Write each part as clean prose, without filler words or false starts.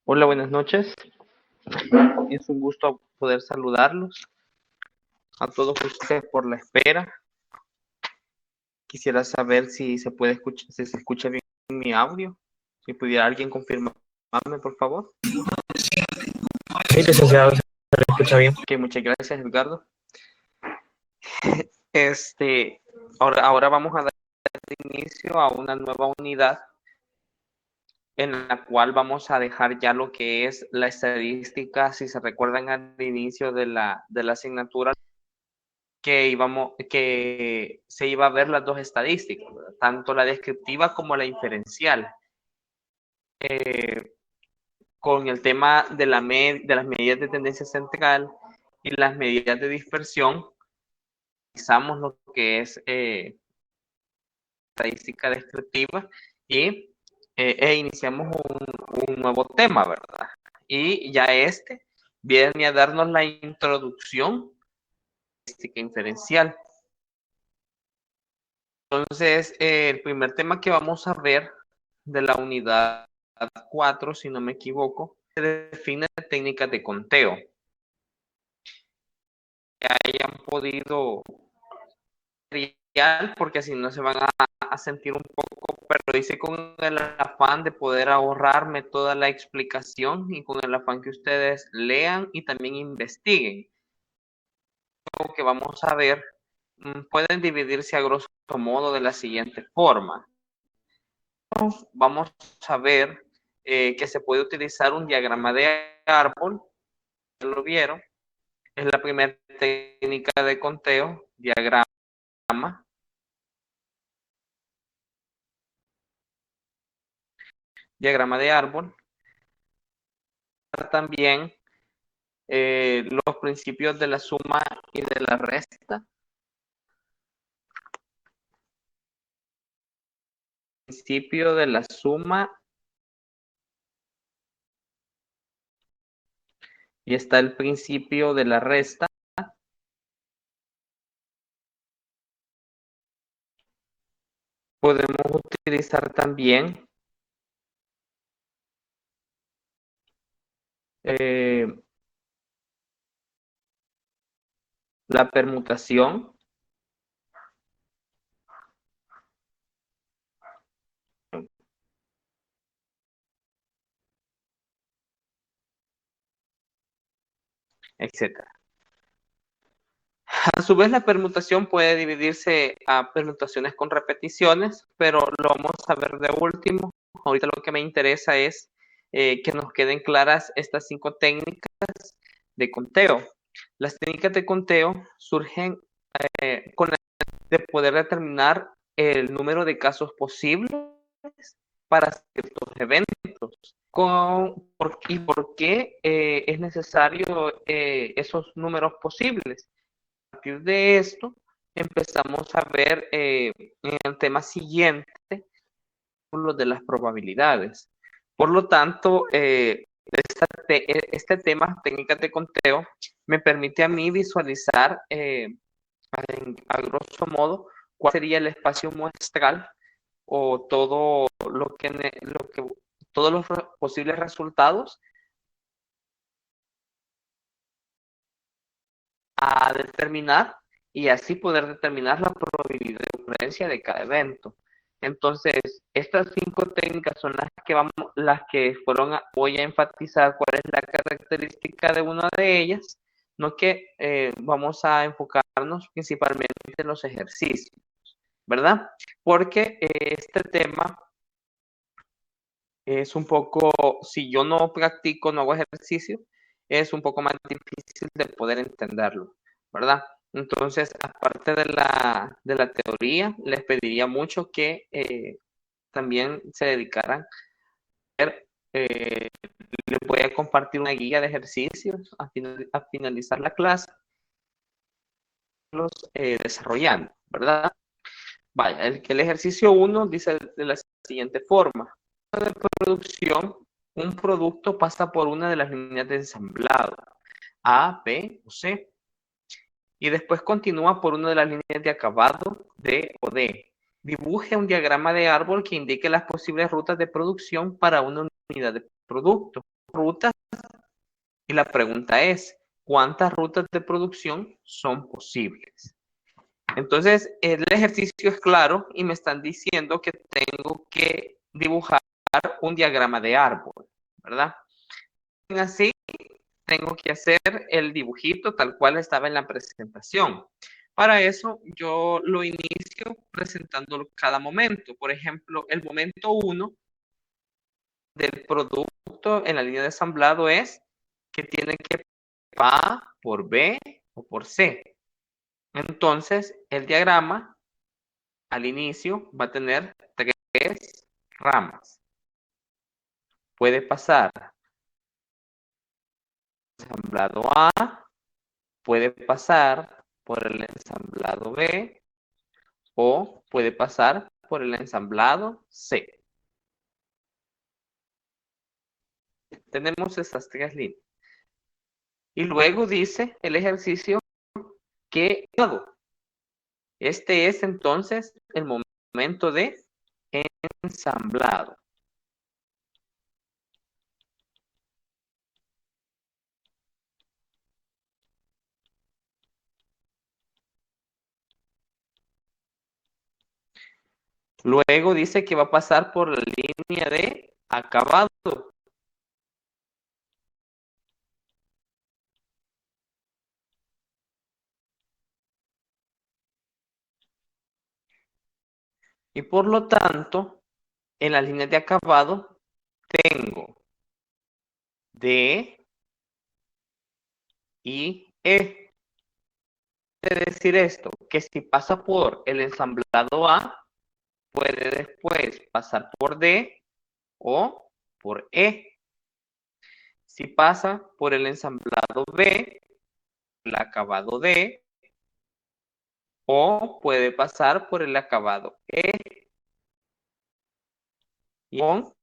Hola, buenas noches. Es un gusto poder saludarlos a todos ustedes por la espera. Quisiera saber si se puede escuchar, si se escucha bien mi audio. Si pudiera alguien confirmarme, por favor. Sí, licenciado, se le escucha bien. Ok, muchas gracias, Edgardo. Este, ahora vamos a dar inicio a una nueva unidad en la cual vamos a dejar ya lo que es la estadística. Si se recuerdan al inicio de la asignatura, que se iba a ver las dos estadísticas, ¿verdad? Tanto la descriptiva como la inferencial, con el tema de las medidas de tendencia central y las medidas de dispersión. Utilizamos lo que es estadística descriptiva e iniciamos un nuevo tema, ¿verdad? Y ya viene a darnos la introducción estadística inferencial. Entonces, el primer tema que vamos a ver de la unidad 4, si no me equivoco, se define técnicas de conteo. Que hayan podido, porque si no se van a sentir un poco, pero dice con el afán de poder ahorrarme toda la explicación y con el afán que ustedes lean y también investiguen. Lo que vamos a ver pueden dividirse a grosso modo de la siguiente forma. Vamos a ver que se puede utilizar un diagrama de árbol, ya lo vieron, es la primera técnica de conteo, diagrama de árbol. También los principios de la suma y de la resta. Principio de la suma. Y está el principio de la resta. Podemos utilizar también la permutación. Etcétera. A su vez, la permutación puede dividirse a permutaciones con repeticiones, pero lo vamos a ver de último. Ahorita lo que me interesa es que nos queden claras estas 5 técnicas de conteo. Las técnicas de conteo surgen con la de poder determinar el número de casos posibles para ciertos eventos. ¿Y por qué es necesario esos números posibles? A partir de esto, empezamos a ver en el tema siguiente lo de las probabilidades. Por lo tanto, este tema, técnicas de conteo, me permite a mí visualizar a grosso modo cuál sería el espacio muestral o todos los posibles resultados a determinar y así poder determinar la probabilidad de ocurrencia de cada evento. Entonces, estas 5 técnicas son las que voy a enfatizar cuál es la característica de una de ellas, no que vamos a enfocarnos principalmente en los ejercicios, ¿verdad? Porque este tema es un poco, si yo no practico, no hago ejercicio, es un poco más difícil de poder entenderlo, ¿verdad? Entonces, aparte de la teoría, les pediría mucho que también se dedicaran a ver, les voy a compartir una guía de ejercicios a finalizar la clase, los desarrollando, ¿verdad? Vaya, el ejercicio 1 dice de la siguiente forma. De producción, un producto pasa por una de las líneas de ensamblado, A, B o C, y después continúa por una de las líneas de acabado, D o D. Dibuje un diagrama de árbol que indique las posibles rutas de producción para una unidad de producto. Rutas, y la pregunta es, ¿cuántas rutas de producción son posibles? Entonces, el ejercicio es claro y me están diciendo que tengo que dibujar un diagrama de árbol, ¿verdad? Así, tengo que hacer el dibujito tal cual estaba en la presentación. Para eso, yo lo inicio presentando cada momento. Por ejemplo, el momento 1 del producto en la línea de ensamblado es que tiene que A por B o por C. Entonces, el diagrama al inicio va a tener 3 ramas. Puede pasar ensamblado A, puede pasar por el ensamblado B o puede pasar por el ensamblado C. Tenemos estas 3 líneas. Y luego dice el ejercicio que este es entonces el momento de ensamblado. Luego dice que va a pasar por la línea de acabado. Y por lo tanto, en la línea de acabado tengo D y E. Quiere decir esto, que si pasa por el ensamblado A, puede después pasar por D o por E. Si pasa por el ensamblado B, el acabado D, o puede pasar por el acabado E y con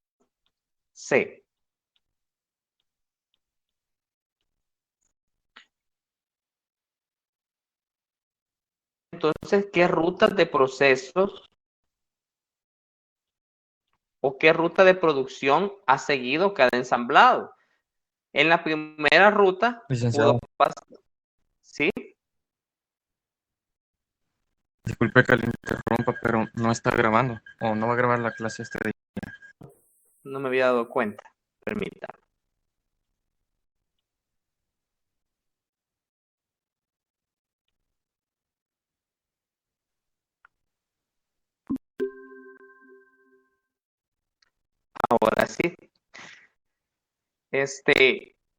C. Entonces, ¿qué rutas de procesos o qué ruta de producción ha seguido cada ensamblado? En la primera ruta, Licenciado, ¿sí? disculpe que le interrumpa, pero no está grabando o no va a grabar la clase este día. No me había dado cuenta. Permítame. Ahora sí.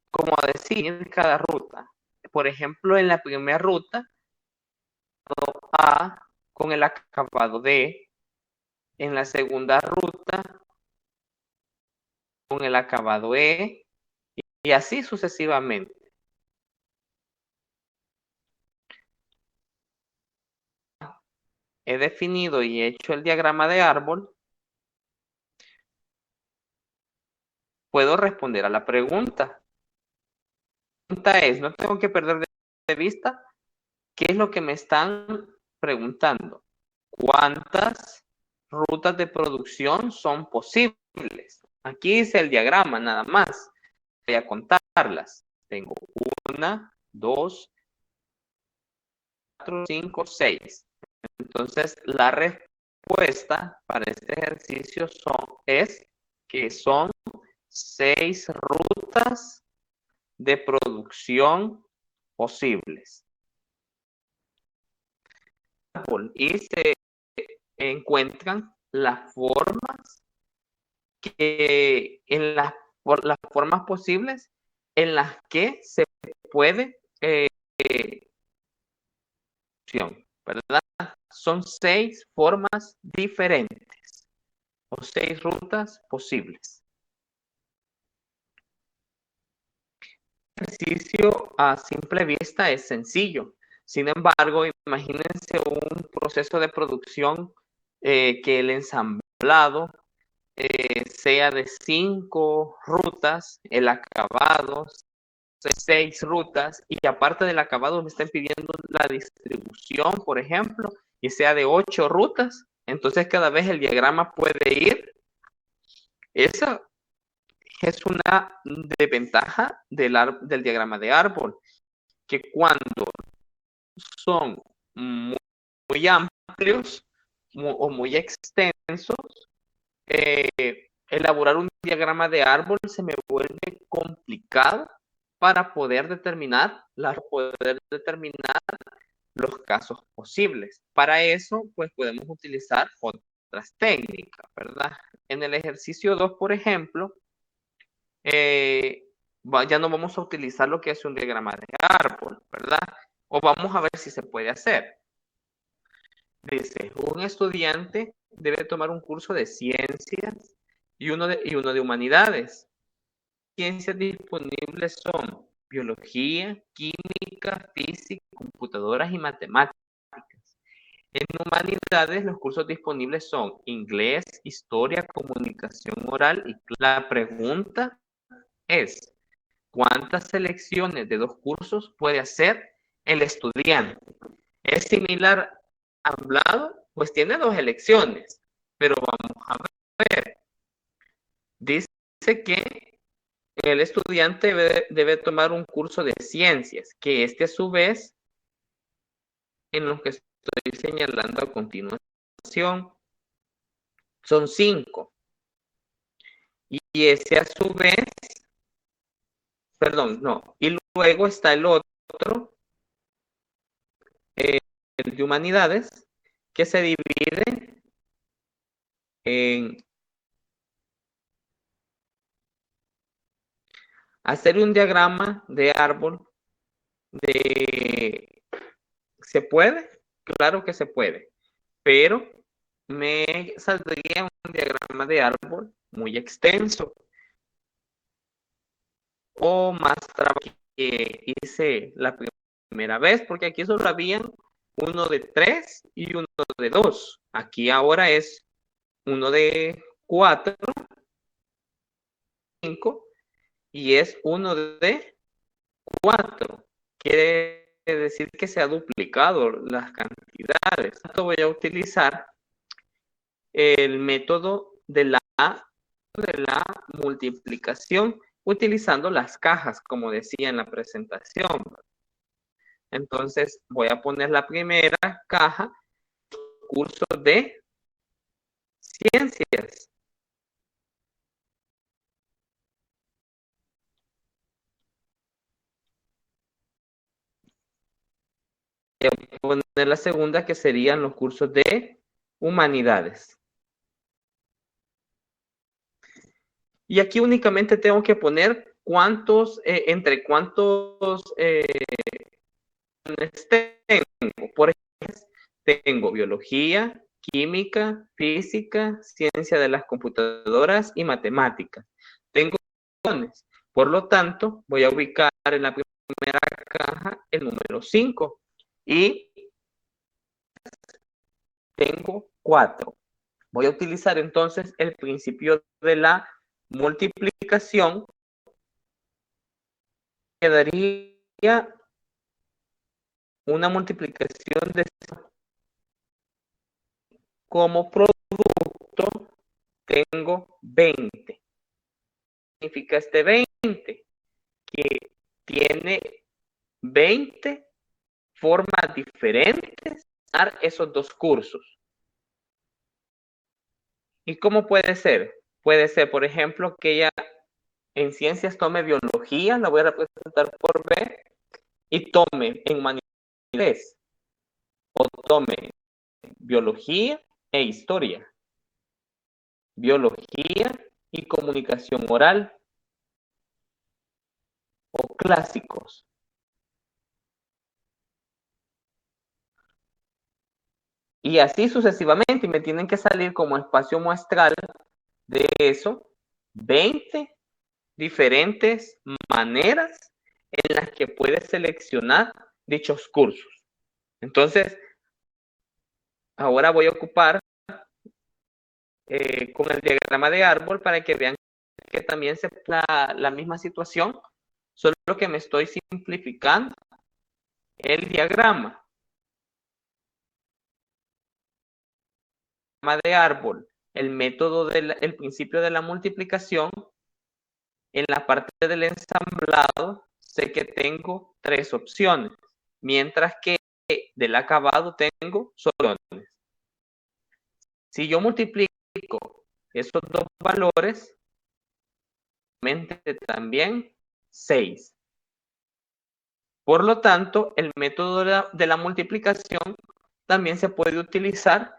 Como decir cada ruta. Por ejemplo, en la primera ruta, A con el acabado D. En la segunda ruta, con el acabado E. Y así sucesivamente. He definido y he hecho el diagrama de árbol. Puedo responder a la pregunta. La pregunta es, no tengo que perder de vista qué es lo que me están preguntando. ¿Cuántas rutas de producción son posibles? Aquí dice el diagrama nada más. Voy a contarlas. Tengo 1, 2, 4, 5, 6. Entonces, la respuesta para este ejercicio es que son 6 rutas de producción posibles. Y se encuentran las formas las formas posibles en las que se puede ¿verdad? Son 6 formas diferentes o 6 rutas posibles. El ejercicio a simple vista es sencillo. Sin embargo, imagínense un proceso de producción que el ensamblado sea de 5 rutas, el acabado 6 rutas, y aparte del acabado me están pidiendo la distribución, por ejemplo, y sea de 8 rutas. Entonces cada vez el diagrama puede ir. Esa es una desventaja del diagrama de árbol, que cuando son muy, muy amplios o muy extensos, elaborar un diagrama de árbol se me vuelve complicado para poder determinar los casos posibles. Para eso, pues podemos utilizar otras técnicas, ¿verdad? En el ejercicio 2, por ejemplo, ya no vamos a utilizar lo que es un diagrama de árbol, ¿verdad? O vamos a ver si se puede hacer. Dice, un estudiante debe tomar un curso de ciencias y uno de humanidades. Ciencias disponibles son biología, química, física, computadoras y matemáticas. En humanidades, los cursos disponibles son inglés, historia, comunicación oral y la pregunta es, ¿cuántas selecciones de 2 cursos puede hacer el estudiante? ¿Es similar a hablado? Pues tiene 2 elecciones, pero vamos a ver. Dice que el estudiante debe tomar un curso de ciencias, que a su vez, en lo que estoy señalando a continuación, son 5. Y ese a su vez, perdón, no. Y luego está el otro, el de humanidades, que se divide en hacer un diagrama de árbol. ¿Se puede? Claro que se puede, pero me saldría un diagrama de árbol muy extenso o más trabajo que hice la primera vez, porque aquí solo habían uno de 3 y uno de 2. Aquí ahora es uno de 4, 5 y es uno de 4. Quiere decir que se ha duplicado las cantidades. Esto voy a utilizar el método de la multiplicación utilizando las cajas, como decía en la presentación. Entonces voy a poner la primera caja, curso de ciencias. Voy a poner la segunda, que serían los cursos de humanidades. Y aquí únicamente tengo que poner entre cuántos tengo. Por ejemplo, tengo biología, química, física, ciencia de las computadoras y matemáticas. Tengo opciones. Por lo tanto, voy a ubicar en la primera caja el número 5 y tengo 4. Voy a utilizar entonces el principio de la multiplicación. Quedaría una multiplicación de como producto tengo 20. ¿Qué significa este 20? Que tiene 20 formas diferentes de dar esos 2 cursos. ¿Y cómo puede ser? Puede ser, por ejemplo, que ella en ciencias tome biología, la voy a representar por B, y tome en humanidades, o tome biología e historia, biología y comunicación oral, o clásicos. Y así sucesivamente, y me tienen que salir como espacio muestral de eso 20 diferentes maneras en las que puedes seleccionar dichos cursos. Entonces, ahora voy a ocupar con el diagrama de árbol para que vean que también se la misma situación, solo que me estoy simplificando el diagrama. de árbol el método el principio de la multiplicación, en la parte del ensamblado sé que tengo 3 opciones, mientras que del acabado tengo solo opciones. Si yo multiplico esos dos valores, también 6. Por lo tanto, el método de la multiplicación también se puede utilizar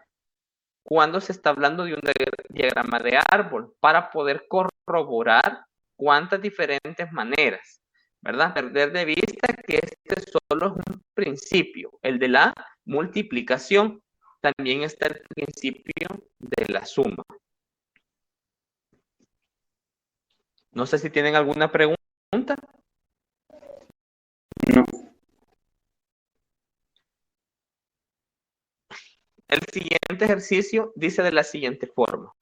cuando se está hablando de un diagrama de árbol para poder corroborar cuántas diferentes maneras, ¿verdad? Perder de vista que este solo es un principio, el de la multiplicación. También está el principio de la suma. No sé si tienen alguna pregunta. No. El siguiente ejercicio dice de la siguiente forma.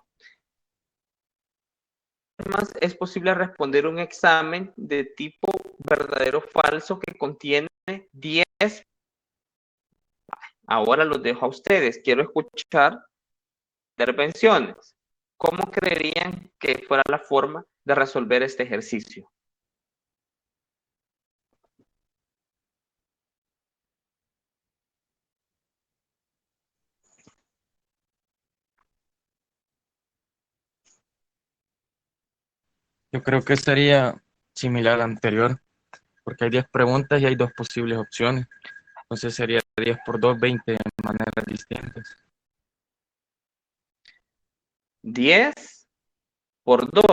Además, es posible responder un examen de tipo verdadero o falso que contiene 10. Ahora los dejo a ustedes. Quiero escuchar intervenciones. ¿Cómo creerían que fuera la forma de resolver este ejercicio? Yo creo que sería similar al anterior, porque hay 10 preguntas y hay 2 posibles opciones. Entonces sería 10 por 2, 20 de maneras distintas. 10 por 2.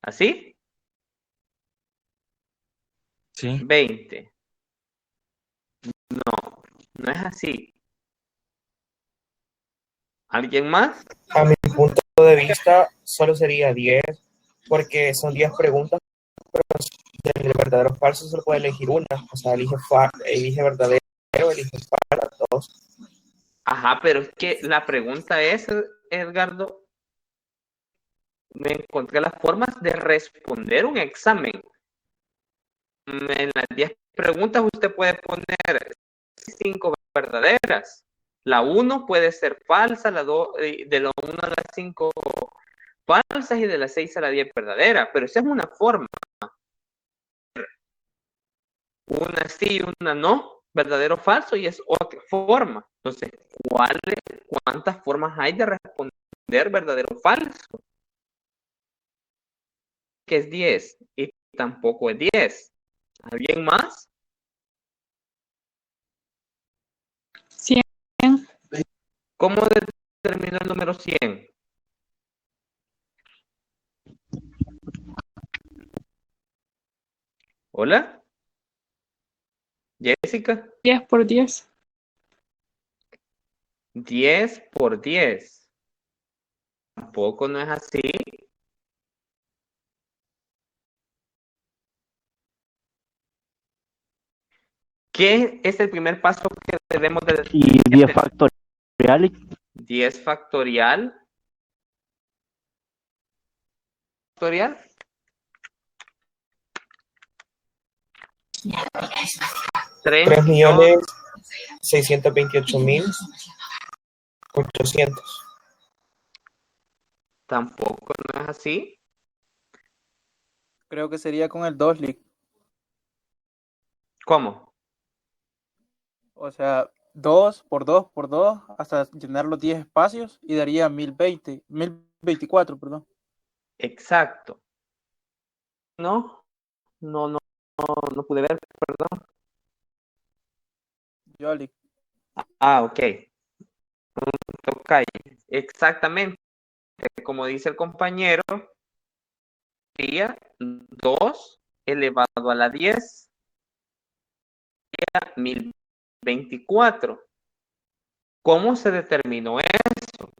¿Así? Sí. 20. No es así. ¿Alguien más? A mi punto de vista, solo sería 10, porque son 10 preguntas, pero del verdadero o falso solo puede elegir una. O sea, elige verdadero, elige falso, 2. Ajá, pero es que la pregunta es, Edgardo, me encontré las formas de responder un examen. En las 10 preguntas usted puede poner 5 verdaderas. La 1 puede ser falsa, la 2, de la 1 a las 5 falsas y de las 6 a la 10 verdadera. Pero esa es una forma. Una sí y una no, verdadero o falso, y es otra forma. Entonces, ¿cuántas formas hay de responder verdadero o falso? Que es 10 y tampoco es 10. ¿Alguien más? 100. ¿Cómo determino el número 100? ¿Hola? ¿Jessica? 10 por 10. 10 por 10. Tampoco no es así. ¿Qué es el primer paso que debemos de Y 10 factorial. 10 factorial. ¿Factorial? 3.628.800. Tampoco no es así. Creo que sería con el 2, Lick. ¿Cómo? O sea, 2 por 2 por 2 hasta llenar los 10 espacios y daría 1024, perdón. Exacto. No pude ver, perdón. Yo, Lick. Ok. Tocayo. Exactamente. Como dice el compañero, sería 2 elevado a la 10. Sería 1024. ¿Cómo se determinó eso?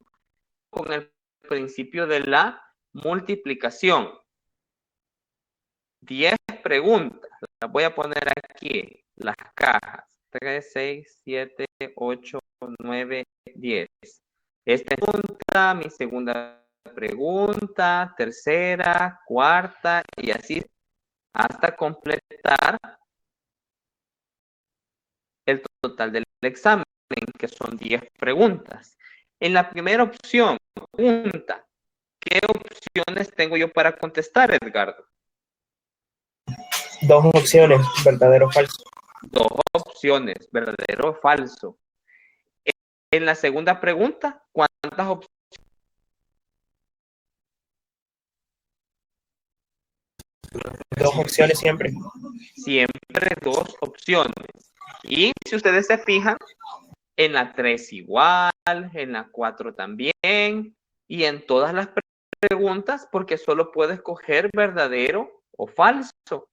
Con el principio de la multiplicación. 10 preguntas. Las voy a poner aquí, las cajas. 3, 6, 7, 8, 9, 10. Esta pregunta, mi segunda pregunta, tercera, cuarta y así hasta completar el total del examen, que son 10 preguntas. En la primera opción, pregunta, ¿qué opciones tengo yo para contestar, Edgardo? Dos opciones, verdadero o falso. Dos opciones, verdadero o falso. En la segunda pregunta, ¿cuántas opciones? Dos opciones siempre. Siempre dos opciones. Y si ustedes se fijan, en la 3 igual, en la 4 también, y en todas las preguntas, porque solo puedo escoger verdadero o falso.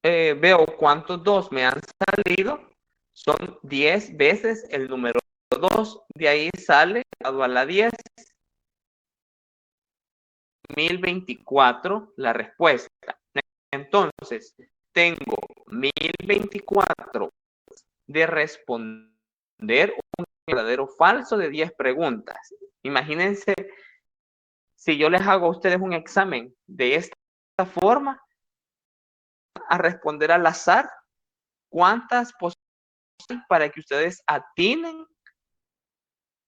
Veo cuántos 2 me han salido, son 10 veces el número 2, de ahí sale a la 10, 1024 la respuesta. Entonces, tengo 1024 de responder un verdadero o falso de 10 preguntas. Imagínense si yo les hago a ustedes un examen de esta forma, a responder al azar, ¿cuántas posibilidades para que ustedes atinen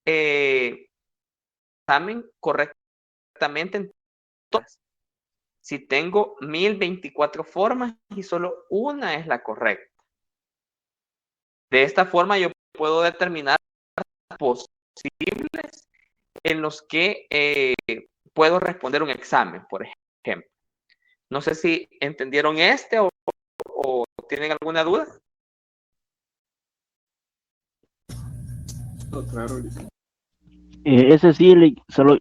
examen correctamente en todas? Si tengo 1024 formas y solo una es la correcta. De esta forma yo puedo determinar posibles en los que puedo responder un examen, por ejemplo. No sé si entendieron o tienen alguna duda. Ese sí, solo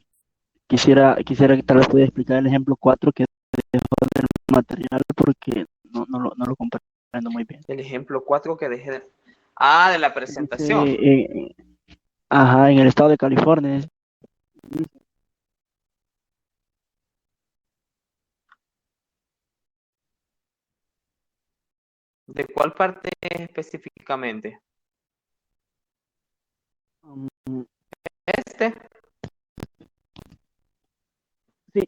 quisiera que tal vez pudiera explicar el ejemplo 4 que dejó del material porque no lo comprendo muy bien. El ejemplo 4 que dejé de... Ah, de la presentación. Dice, ajá, en el estado de California. ¿De cuál parte específicamente? Mm, Este. sí.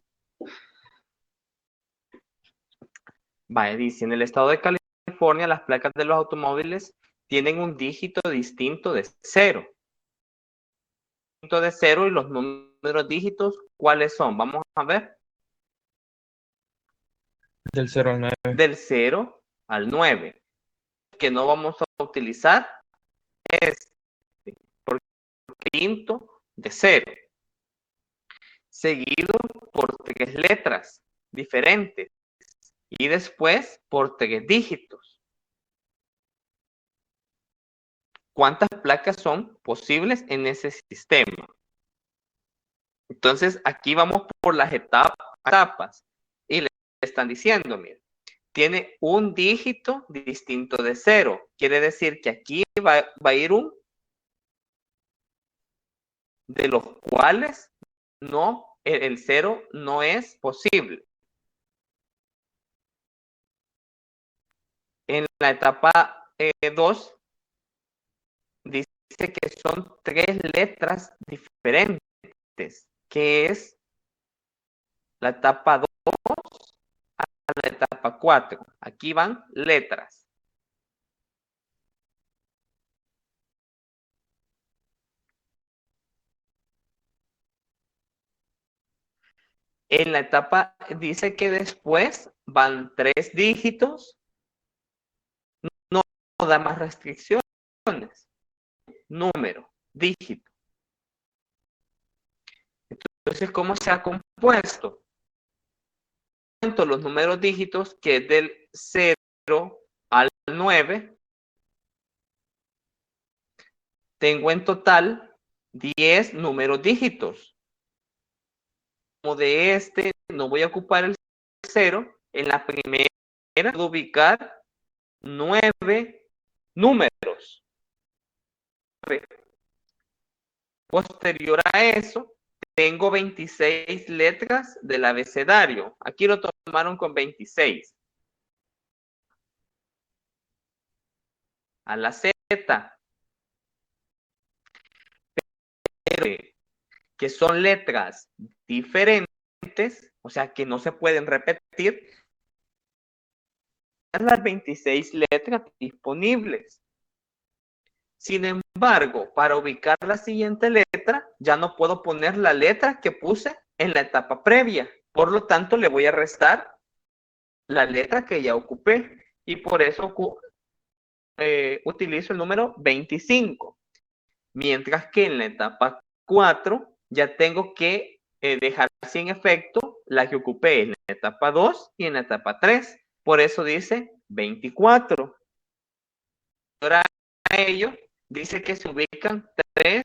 Vaya, dice, en el estado de California las placas de los automóviles tienen un dígito distinto de 0. De 0 y los números dígitos, ¿cuáles son? Vamos a ver. Del 0 al 9. Del 0 al 9. Que no vamos a utilizar es porque quinto de 0. Seguido por 3 letras diferentes. Y después por 3 dígitos. ¿Cuántas placas son posibles en ese sistema? Entonces, aquí vamos por las etapas. Y le están diciendo, miren, tiene un dígito distinto de 0. Quiere decir que aquí va a ir un de los cuales no, el 0 no es posible. En la etapa 2, dice que son 3 letras diferentes, que es la etapa 2 a la etapa 4. Aquí van letras. En la etapa dice que después van 3 dígitos. No da más restricciones. Número, dígito. Entonces, ¿cómo se ha compuesto? Los números dígitos, que es del 0 al 9. Tengo en total 10 números dígitos. Como de este no voy a ocupar el 0, en la primera puedo ubicar 9 números. Posterior a eso, tengo 26 letras del abecedario. Aquí lo tomaron con 26. A la Z. Que son letras diferentes, o sea, que no se pueden repetir. Las 26 letras disponibles. Sin embargo, para ubicar la siguiente letra, ya no puedo poner la letra que puse en la etapa previa. Por lo tanto, le voy a restar la letra que ya ocupé. Y por eso utilizo el número 25. Mientras que en la etapa 4 ya tengo que dejar sin efecto la que ocupé en la etapa 2 y en la etapa 3. Por eso dice 24. Ahora a ello dice que se ubican 3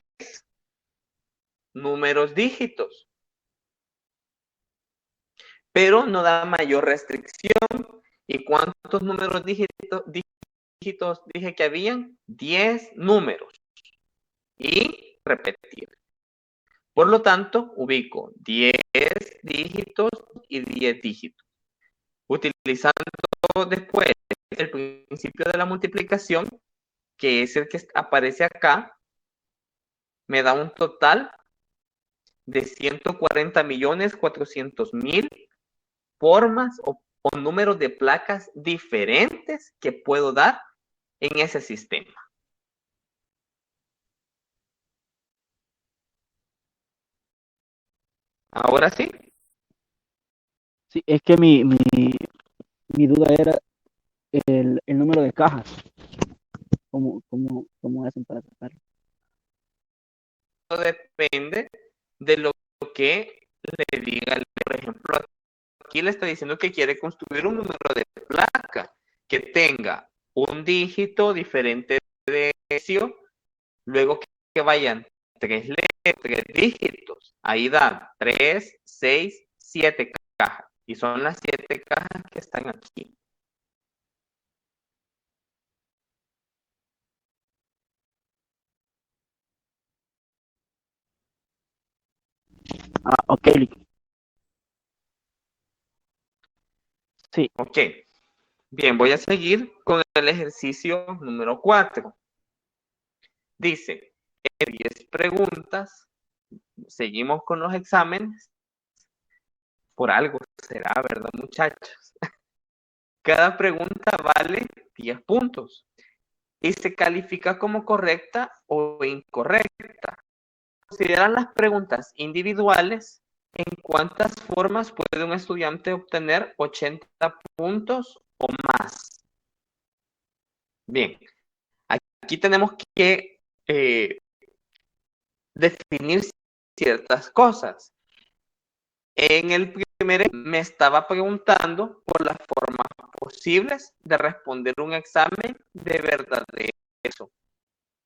números dígitos, pero no da mayor restricción. ¿Y cuántos números dígitos dije que habían? 10 números. Y repetir. Por lo tanto, ubico 10 dígitos y 10 dígitos. Utilizando después el principio de la multiplicación, que es el que aparece acá, me da un total de 140.400.000 formas o números de placas diferentes que puedo dar en ese sistema. Ahora sí. Sí, es que mi duda era el número de cajas. ¿Cómo hacen para sacarlo? Depende de lo que le diga. Por ejemplo, aquí le está diciendo que quiere construir un número de placa que tenga un dígito diferente de precio, luego que vayan 3 dígitos. Ahí dan 3, 6, 7 cajas. Y son las 7 cajas que están aquí. Ah, ok. Sí. Ok. Bien, voy a seguir con el ejercicio número 4. Dice, 10 preguntas. Seguimos con los exámenes. Por algo será, ¿verdad, muchachos? Cada pregunta vale 10 puntos y se califica como correcta o incorrecta. Consideran las preguntas individuales. ¿En cuántas formas puede un estudiante obtener 80 puntos o más? Bien, aquí tenemos que definir ciertas cosas. En el primer me estaba preguntando por las formas posibles de responder un examen de verdadero,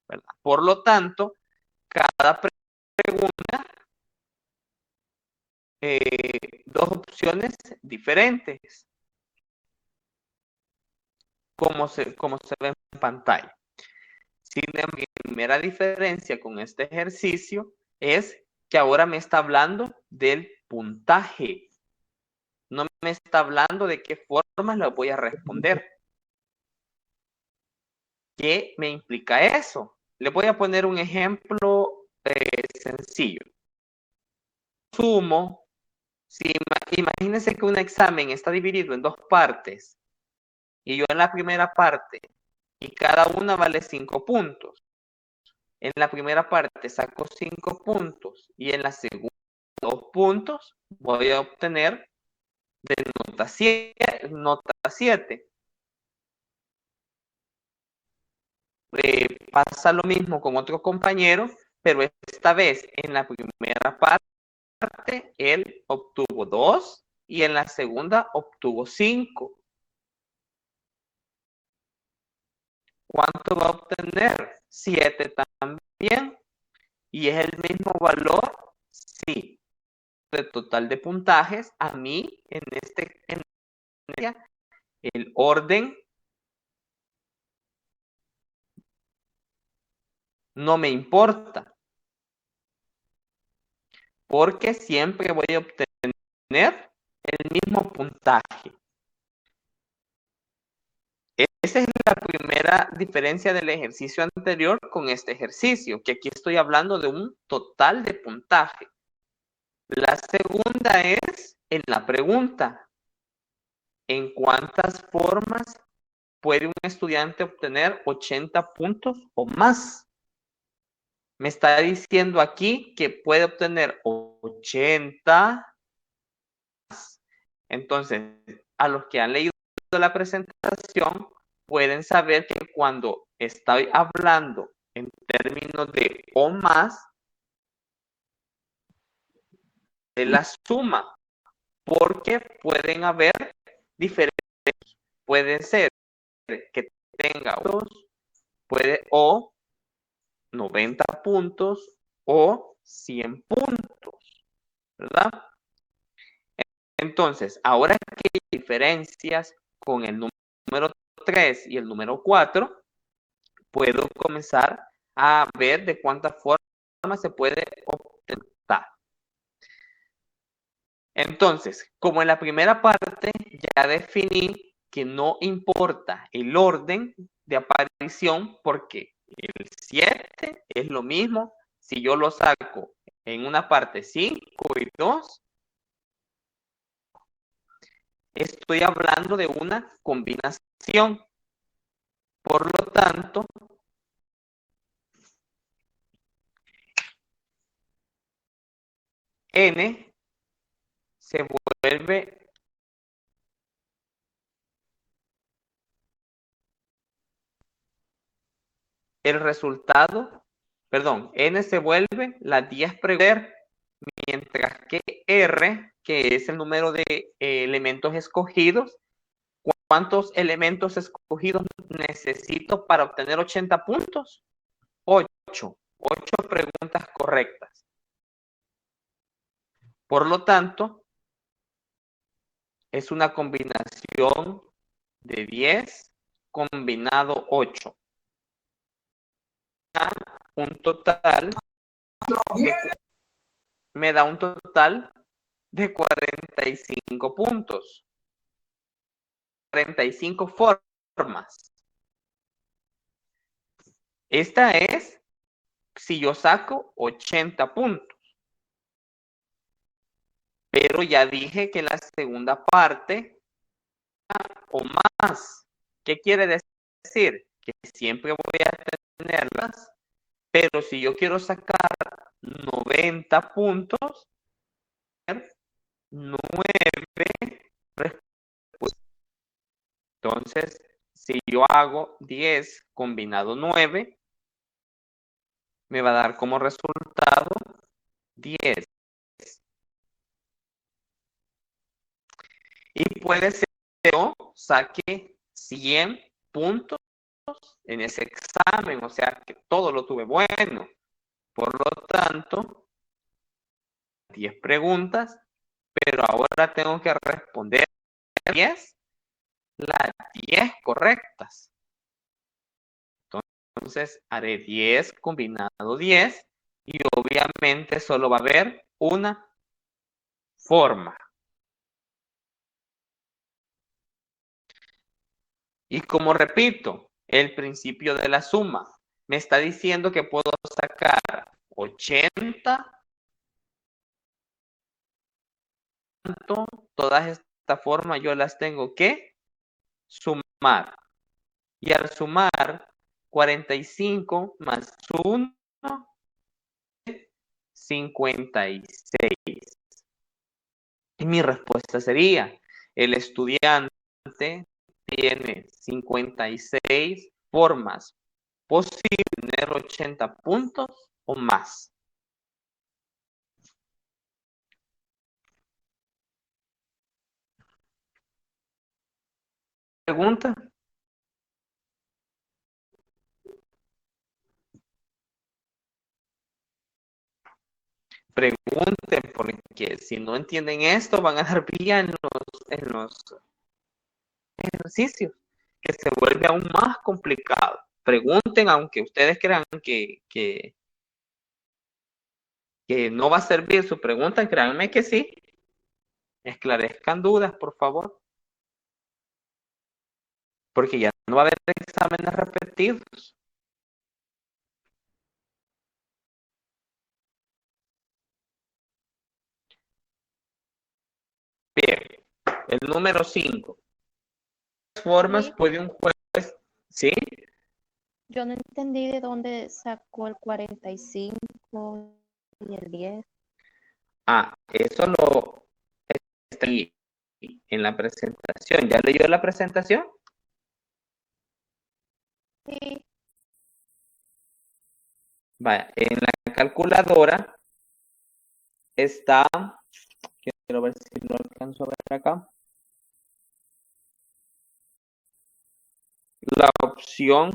¿verdad? Por lo tanto, cada pregunta, dos opciones diferentes, como se ve en pantalla. Sin embargo, la primera diferencia con este ejercicio es que ahora me está hablando del puntaje. No me está hablando de qué formas lo voy a responder. ¿Qué me implica eso? Le voy a poner un ejemplo sencillo. Sumo, imagínense que un examen está dividido en 2 partes y yo en la primera parte y cada una vale 5 puntos. En la primera parte saco 5 puntos y en la segunda 2 puntos voy a obtener de nota 7. Pasa lo mismo con otro compañero, pero esta vez en la primera parte él obtuvo 2 y en la segunda obtuvo 5. ¿Cuánto va a obtener? 7 también. ¿Y es el mismo valor? Sí. De total de puntajes, a mí en el orden no me importa, porque siempre voy a obtener el mismo puntaje. Esa es la primera diferencia del ejercicio anterior con este ejercicio, que aquí estoy hablando de un total de puntaje. La segunda es en la pregunta. ¿En cuántas formas puede un estudiante obtener 80 puntos o más. Me está diciendo aquí que puede obtener 80. Entonces, a los que han leído la presentación, pueden saber que cuando estoy hablando en términos de o más, de la suma, porque pueden haber diferentes, puede ser que tenga o 90 puntos o 100 puntos, ¿verdad? Entonces, ahora que hay diferencias con el número 3 y el número 4, puedo comenzar a ver de cuántas formas se puede obtener. Entonces, como en la primera parte ya definí que no importa el orden de aparición porque el 7 es lo mismo si yo lo saco en una parte 5 y 2. Estoy hablando de una combinación. Por lo tanto, n se vuelve el resultado, perdón, n se vuelve las 10 preguntas, mientras que r, que es el número de elementos escogidos, ¿cuántos elementos escogidos necesito para obtener 80 puntos? 8. 8 preguntas correctas. Por lo tanto, es una combinación de 10 combinado 8. Me da un total de 45 puntos. 45 formas. Esta es si yo saco 80 puntos. Pero ya dije que la segunda parte o más. ¿Qué quiere decir? Que siempre voy a tenerlas, pero si yo quiero sacar 90 puntos, 9 respuestas. Entonces, si yo hago 10 combinado 9, me va a dar como resultado 10. Y puede ser que yo saque 100 puntos en ese examen, o sea que todo lo tuve bueno. Por lo tanto, 10 preguntas, pero ahora tengo que responder 10, las 10 correctas. Entonces haré 10 combinado 10 y obviamente solo va a haber una forma. Y como repito, el principio de la suma me está diciendo que puedo sacar 80. Todas estas formas yo las tengo que sumar. Y al sumar 45 más 1, 56. Y mi respuesta sería, el estudiante tiene 56 formas posibles de tener 80 puntos o más. ¿Pregunta? Pregunten, porque si no entienden esto, van a dar vía en los ejercicios, que se vuelve aún más complicado. Pregunten, aunque ustedes crean que no va a servir su pregunta, créanme que sí. Esclarezcan dudas, por favor. Porque ya no va a haber exámenes repetidos. Bien, el número 5. ¿Qué formas puede un juez ¿Sí? Yo no entendí de dónde sacó el 45 y el 10. Eso lo está ahí en la presentación. ¿Ya leyó la presentación? Sí. Vaya, en la calculadora está, quiero ver si lo alcanzo a ver acá, la opción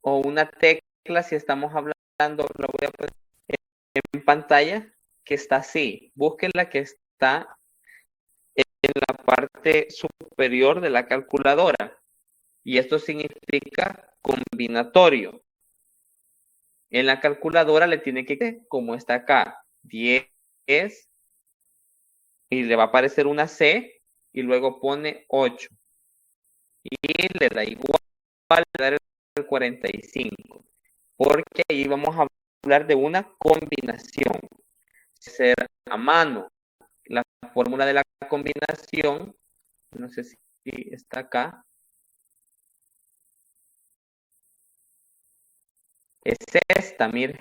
o una tecla, si estamos hablando, lo voy a poner en pantalla, que está así. Busquen la que está en la parte superior de la calculadora. Y esto significa combinatorio. En la calculadora le tiene que, como está acá, 10, y le va a aparecer una C, y luego pone 8. Y le da igual, le da el 45. Porque ahí vamos a hablar de una combinación. Ser a mano. La fórmula de la combinación, no sé si está acá, es esta, mire.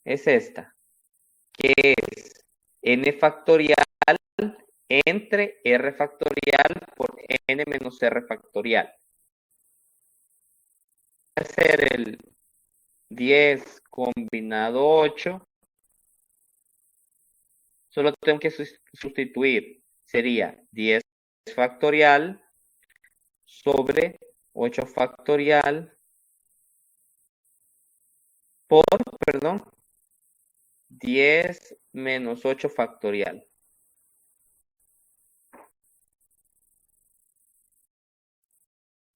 Es esta, que es n factorial entre r factorial por n menos r factorial. Va a ser el 10 combinado 8. Solo tengo que sustituir. Sería 10 factorial sobre 8 factorial por, perdón, 10 menos 8 factorial.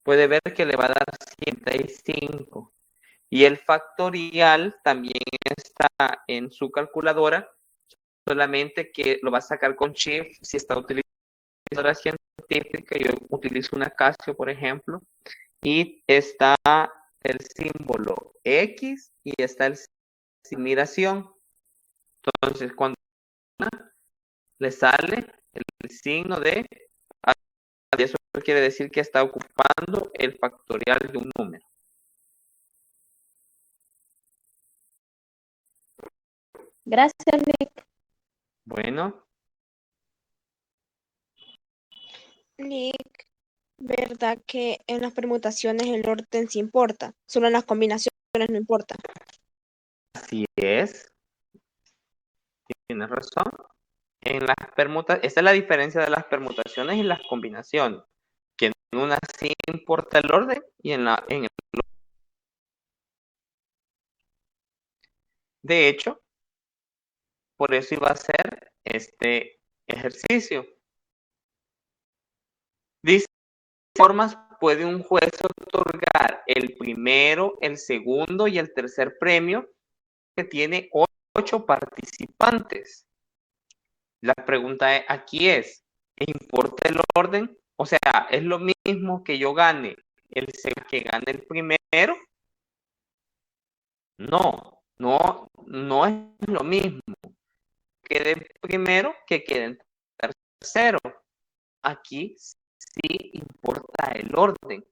Puede ver que le va a dar 105. Y el factorial también está en su calculadora, solamente que lo va a sacar con shift si está utilizando la científica. Yo utilizo una Casio, por ejemplo, y está el símbolo X y está el significación. Entonces, cuando le sale el signo de, eso quiere decir que está ocupando el factorial de un número. Gracias, Rick. Bueno. Nick, ¿verdad que en las permutaciones el orden sí importa? Solo en las combinaciones no importa. Así es. Tienes razón. En las esta es la diferencia de las permutaciones y las combinaciones. Que en una sí importa el orden y en el de hecho, por eso iba a ser este ejercicio. Dice, formas puede un juez otorgar el primero, el segundo y el tercer premio que tiene 8 participantes. La pregunta aquí es, ¿importa el orden? O sea, ¿es lo mismo que yo gane que gane el primero? No es lo mismo. Quede en primero que quede en tercero. Aquí sí importa el orden.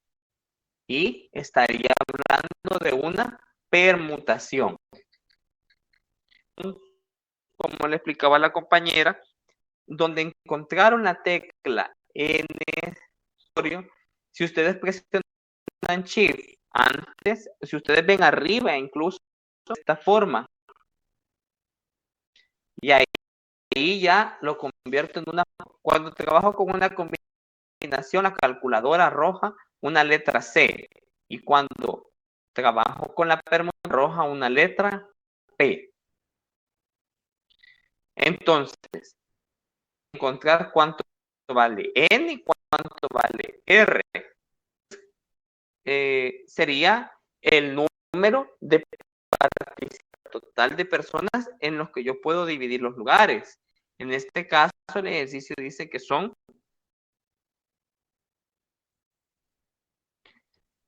Y estaría hablando de una permutación. Como le explicaba la compañera, donde encontraron la tecla N, si ustedes presionan Shift antes, si ustedes ven arriba incluso de esta forma, y ahí ya lo convierto en una, cuando trabajo con una combinación, la calculadora arroja una letra C, y cuando trabajo con la permutación arroja una letra P. Entonces, encontrar cuánto vale N y cuánto vale R. Sería el número de total de personas en los que yo puedo dividir los lugares. En este caso, el ejercicio dice que son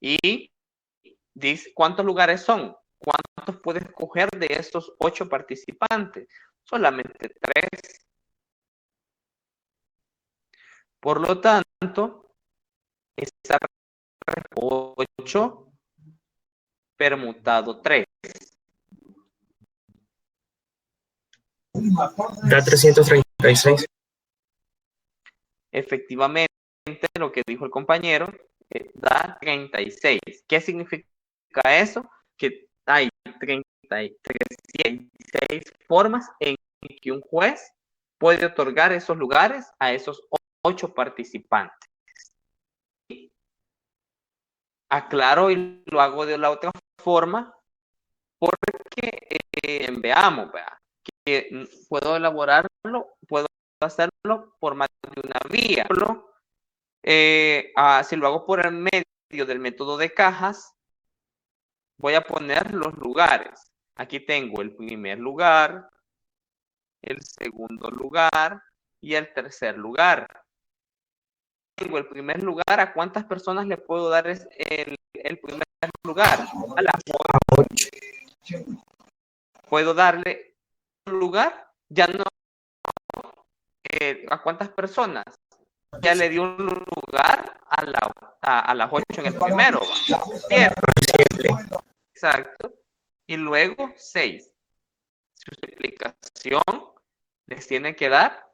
y dice cuántos lugares son, cuántos puedes escoger de estos 8 participantes. Solamente 3. Por lo tanto, esta 8 permutado 3. Da 336. Efectivamente, lo que dijo el compañero da 36. ¿Qué significa eso? Que hay 36 formas en que un juez puede otorgar esos lugares a esos 8 participantes. Aclaro y lo hago de la otra forma porque veamos, que puedo elaborarlo, puedo hacerlo por más de una vía. Si lo hago por el medio del método de cajas, voy a poner los lugares. Aquí tengo el primer lugar, el segundo lugar y el tercer lugar. Tengo el primer lugar. ¿A cuántas personas le puedo dar el primer lugar? A las 8. ¿Puedo darle un lugar? Ya no. ¿A cuántas personas? Ya le dio un lugar a las 8 en el primero. 7. Exacto. Y luego 6. Su multiplicación les tiene que dar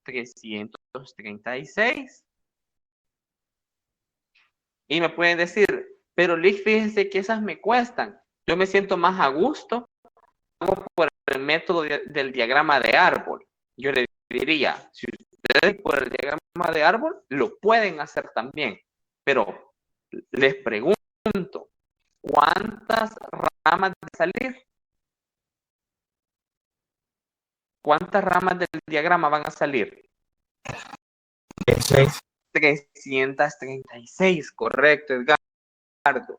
336. Y me pueden decir, pero Lick, fíjense que esas me cuestan. Yo me siento más a gusto por el método del diagrama de árbol. Yo le diría, si ustedes por el diagrama de árbol, lo pueden hacer también. Pero les pregunto, ¿cuántas ramas de salir? ¿Cuántas ramas del diagrama van a salir? 336, correcto, Edgardo.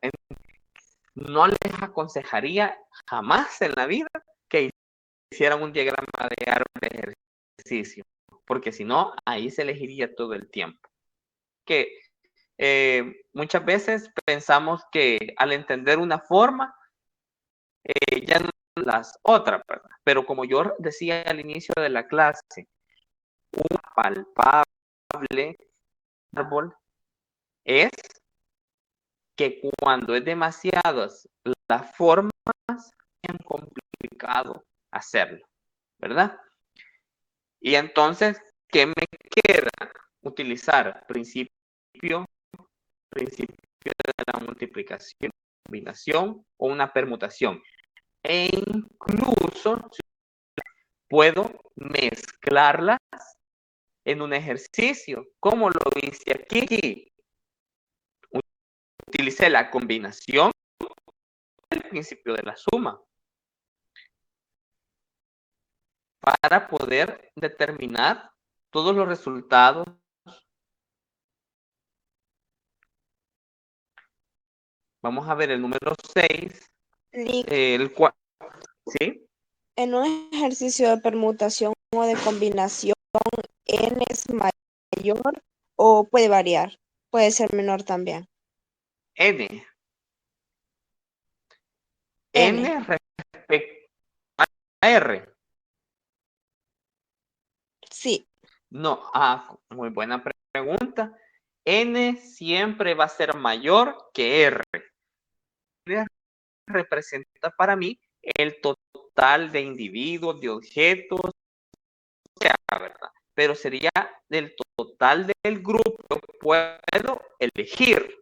No les aconsejaría jamás en la vida que hicieran un diagrama de árbol de ejercicio, porque si no, ahí se elegiría todo el tiempo. Que muchas veces pensamos que al entender una forma, ya no las otras, ¿verdad? Pero como yo decía al inicio de la clase, un palpable árbol es que cuando es demasiadas las formas, es complicado hacerlo, ¿verdad? Y entonces, ¿qué me queda? Utilizar principio de la multiplicación, combinación o una permutación. E incluso puedo mezclarlas en un ejercicio, como lo hice aquí. Utilicé la combinación del principio de la suma para poder determinar todos los resultados. Vamos a ver el número 6. El cual, ¿sí? En un ejercicio de permutación o de combinación, n es mayor o puede variar, puede ser menor también. N respecto a R. Sí. No, muy buena pregunta. N siempre va a ser mayor que R. R representa para mí el total de individuos, de objetos, ¿verdad? Pero sería del total del grupo, puedo elegir.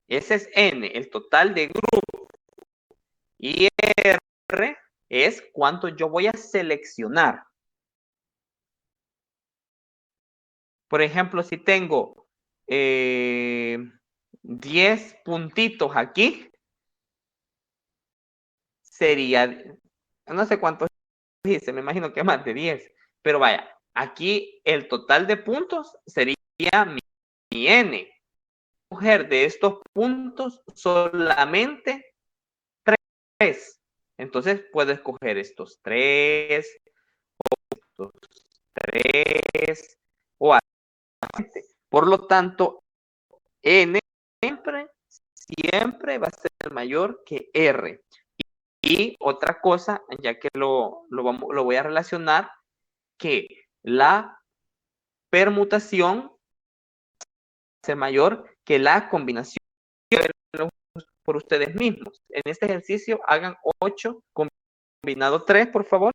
Ese es N, el total de grupo. Y R es cuánto yo voy a seleccionar. Por ejemplo, si tengo 10 puntitos aquí, sería, no sé cuántos dice, me imagino que más de 10, pero vaya, aquí el total de puntos sería mi N. Coger de estos puntos solamente 3. Entonces puedo escoger estos 3, o estos 3, o así. Por lo tanto, N siempre va a ser mayor que R. Y otra cosa, ya que lo voy a relacionar, que la permutación va a ser mayor que la combinación. Por ustedes mismos. En este ejercicio hagan 8 combinado 3, por favor,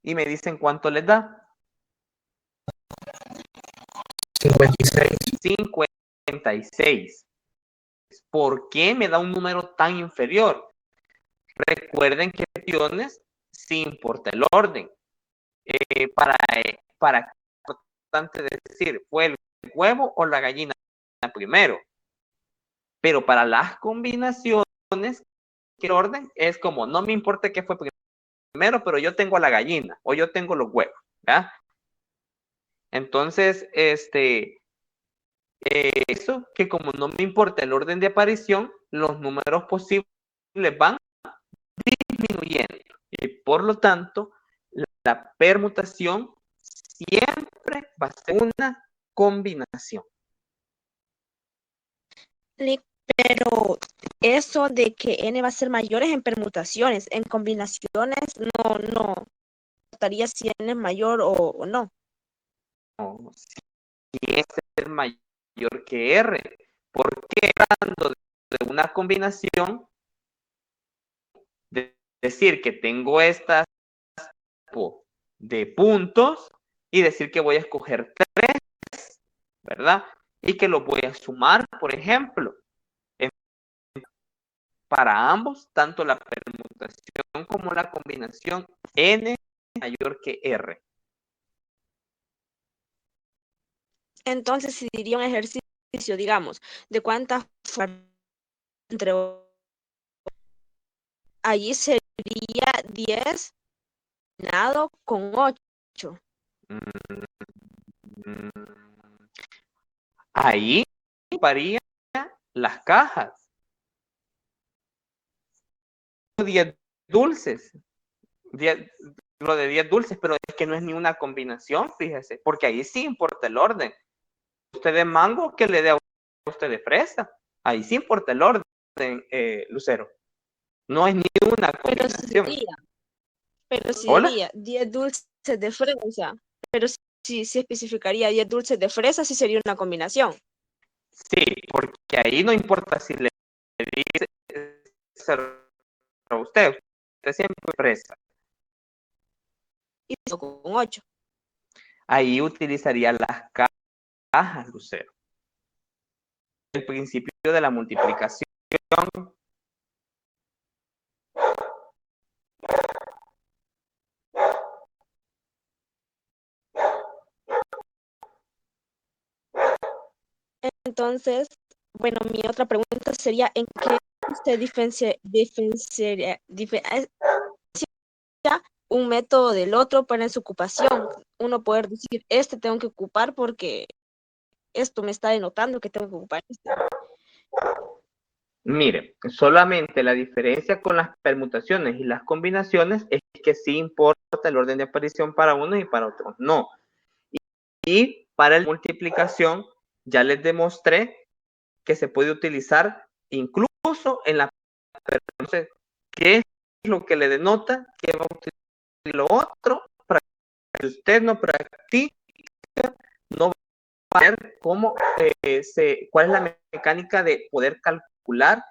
y me dicen cuánto les da. 56. 56. ¿Por qué me da un número tan inferior? Recuerden que opciones sí importa el orden. Para importante decir, ¿fue el huevo o la gallina primero? Pero para las combinaciones, el orden es como, no me importa qué fue primero, pero yo tengo a la gallina o yo tengo los huevos, ¿verdad? Entonces, eso que como no me importa el orden de aparición, los números posibles van disminuyendo y por lo tanto la permutación siempre va a ser una combinación. Pero eso de que n va a ser mayores en permutaciones, en combinaciones, no importaría si n es mayor o no. No, si es mayor que r, porque hablando de una combinación, de decir que tengo estas de puntos y decir que voy a escoger 3, ¿verdad? Y que lo voy a sumar, por ejemplo. Para ambos, tanto la permutación como la combinación, n mayor que r. Entonces, si diría un ejercicio, digamos, de cuántas entre allí sería 10 combinado con 8. Ahí varían las cajas. 10 dulces. Lo de 10 dulces, pero es que no es ni una combinación, fíjese, porque ahí sí importa el orden. Usted de mango, que le dé a usted de fresa. Ahí sí importa el orden, Lucero. No es ni una combinación. Pero si ¿Hola? diría 10 dulces de fresa, pero si especificaría 10 dulces de fresa, sí sería una combinación. Sí, porque ahí no importa si le dice a usted siempre fresa. Y con 8. Ahí utilizaría las cajas, Lucero. El principio de la multiplicación. Entonces, bueno, mi otra pregunta sería, ¿en qué se diferencia un método del otro para su ocupación? Uno poder decir, este tengo que ocupar porque esto me está denotando que tengo que ocupar este. Mire, solamente la diferencia con las permutaciones y las combinaciones es que sí importa el orden de aparición para unos y para otros no. Y para la multiplicación ya les demostré que se puede utilizar incluso en la permutación. ¿Qué es lo que le denota que va a utilizar lo otro? Para que usted no practique, no va a ver cómo cuál es la mecánica de poder calcular,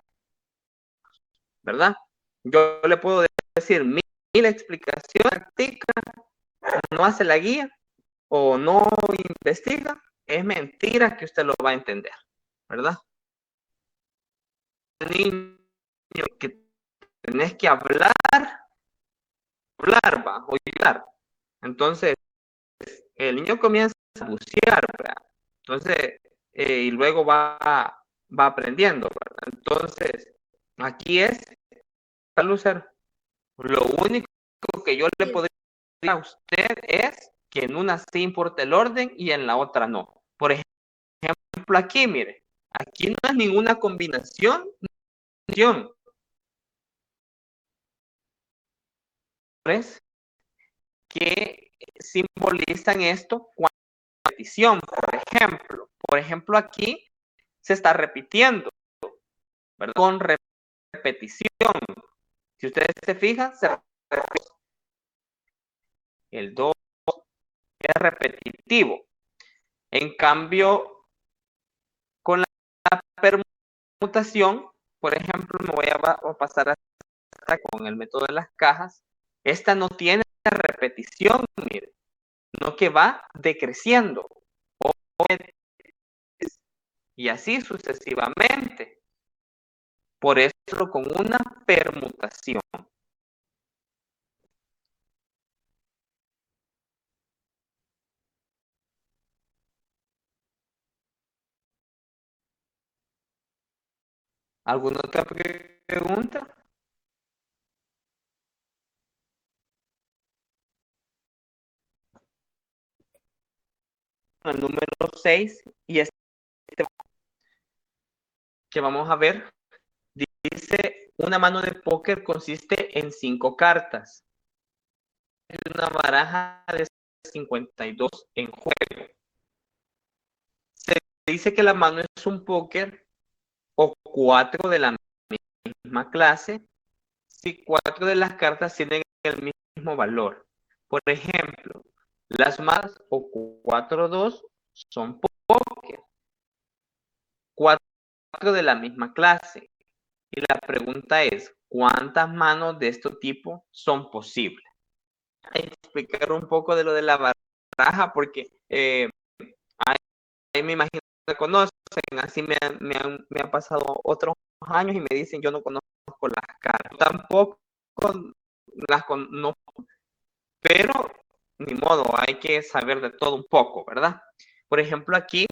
¿verdad? Yo le puedo decir mil explicaciones, practica, no hace la guía o no investiga, es mentira que usted lo va a entender, ¿verdad? Niño que tenés que hablar, va, oír. Entonces, el niño comienza a bucear, ¿verdad? Entonces, y luego va aprendiendo, ¿verdad? Entonces, aquí es, Lucero, lo único que yo le podría decir a usted es que en una sí importa el orden y en la otra no. Por ejemplo, aquí, mire, aquí no es ninguna combinación, que simbolizan esto cuando repetición, por ejemplo, aquí se está repitiendo, ¿verdad? Con repetición. Si ustedes se fijan, se repite el 2, es repetitivo. En cambio, con la permutación, por ejemplo, me voy a pasar hasta con el método de las cajas. Esta no tiene repetición, mire, sino que va decreciendo. Y así sucesivamente. Por eso con una permutación. ¿Alguna otra pregunta? El número 6 y este que vamos a ver dice: una mano de póker consiste en 5 cartas. Es una baraja de 52 en juego. Se dice que la mano es un póker o 4 de la misma clase si 4 de las cartas tienen el mismo valor. Por ejemplo, las más o 4-2 son póker. 4 de la misma clase. Y la pregunta es, ¿cuántas manos de este tipo son posibles? Hay que explicar un poco de lo de la baraja porque ahí me imagino que conocen, así me han pasado otros años y me dicen yo no conozco las cartas. Tampoco las conozco, pero ni modo, hay que saber de todo un poco, ¿verdad? Por ejemplo, aquí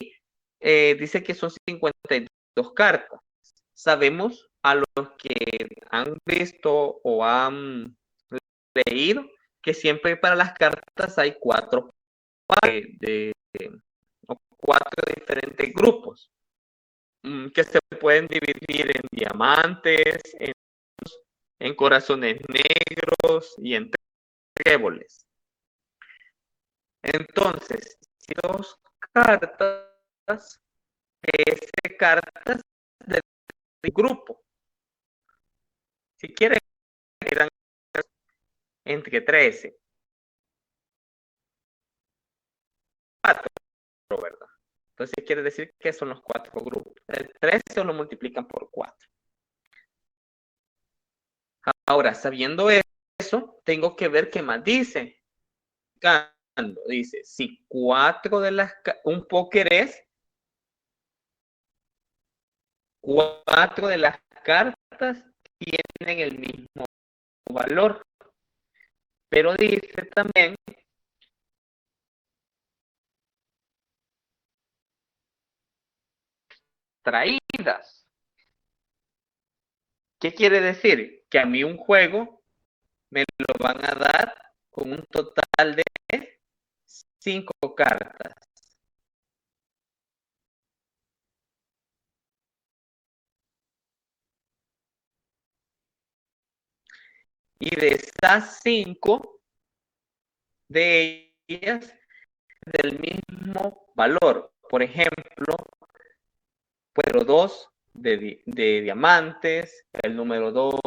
dice que son 52 cartas. Sabemos a los que han visto o han leído que siempre para las cartas hay 4 diferentes grupos que se pueden dividir en diamantes, en corazones negros y en tréboles. Entonces, si 2 cartas, cartas del grupo. Si quieren, entre 13. 4, ¿verdad? Entonces quiere decir que son los 4 grupos. El 13 lo multiplican por 4. Ahora, sabiendo eso, tengo que ver qué más dice. Dice, si 4 de las... Un póker es 4 de las cartas tienen el mismo valor. Pero dice también traídas. ¿Qué quiere decir? Que a mí un juego me lo van a dar con un total de 5 cartas. Y de estas 5, de ellas del mismo valor. Por ejemplo, número 2 de diamantes, el número 2,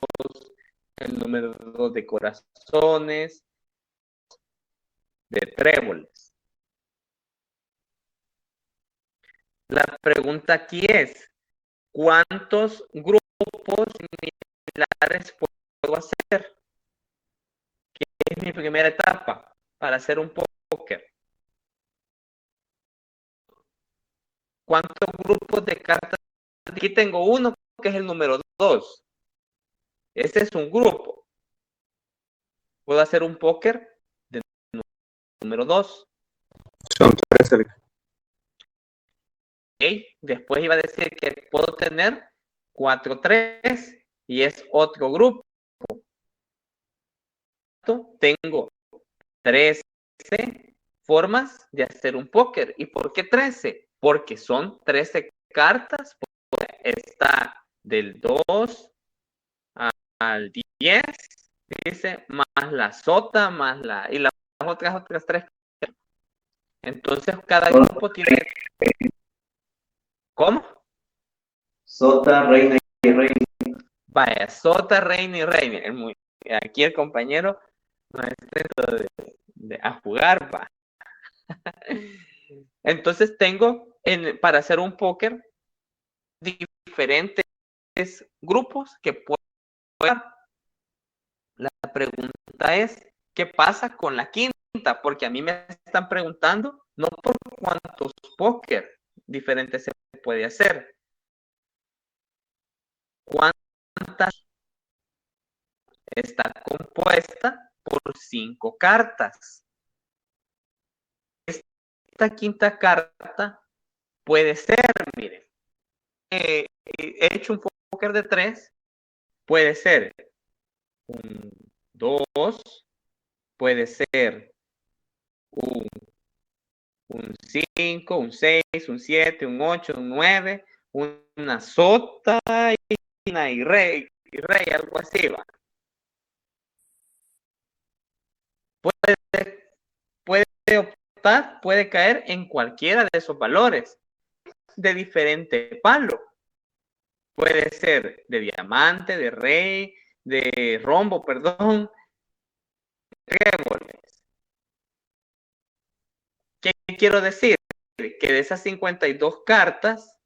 el número 2 de corazones, de tréboles. La pregunta aquí es, ¿cuántos grupos similares puedo hacer? ¿Qué es mi primera etapa para hacer un póker? ¿Cuántos grupos de cartas? Aquí tengo uno que es el número 2. Ese es un grupo. Puedo hacer un póker de número 2. Son 13. Okay. Después iba a decir que puedo tener 4-3 y es otro grupo. Tengo 13 formas de hacer un póker. ¿Y por qué 13? Porque son 13 cartas. Está del 2 al 10, dice, más la sota, más la... y las otras 3. Entonces cada grupo tiene... ¿Cómo? Sota, reina y reina. Vaya, sota, reina y reina. Aquí el compañero maestro a jugar, va. Entonces tengo, para hacer un póker, diferentes grupos que puedo jugar. La pregunta es, ¿qué pasa con la quinta? Porque a mí me están preguntando no por cuántos póker diferentes se puede hacer. ¿Cuántas está compuesta por 5 cartas? Esta quinta carta puede ser, miren, he hecho un póker de 3, puede ser un 2, puede ser un 5, un 6, un 7, un 8, un 9, una sota y rey, algo así va. Puede optar, puede caer en cualquiera de esos valores de diferente palo. Puede ser de diamante, de rey, de rombo, perdón, tréboles. ¿Qué quiero decir? Que de esas 52 cartas,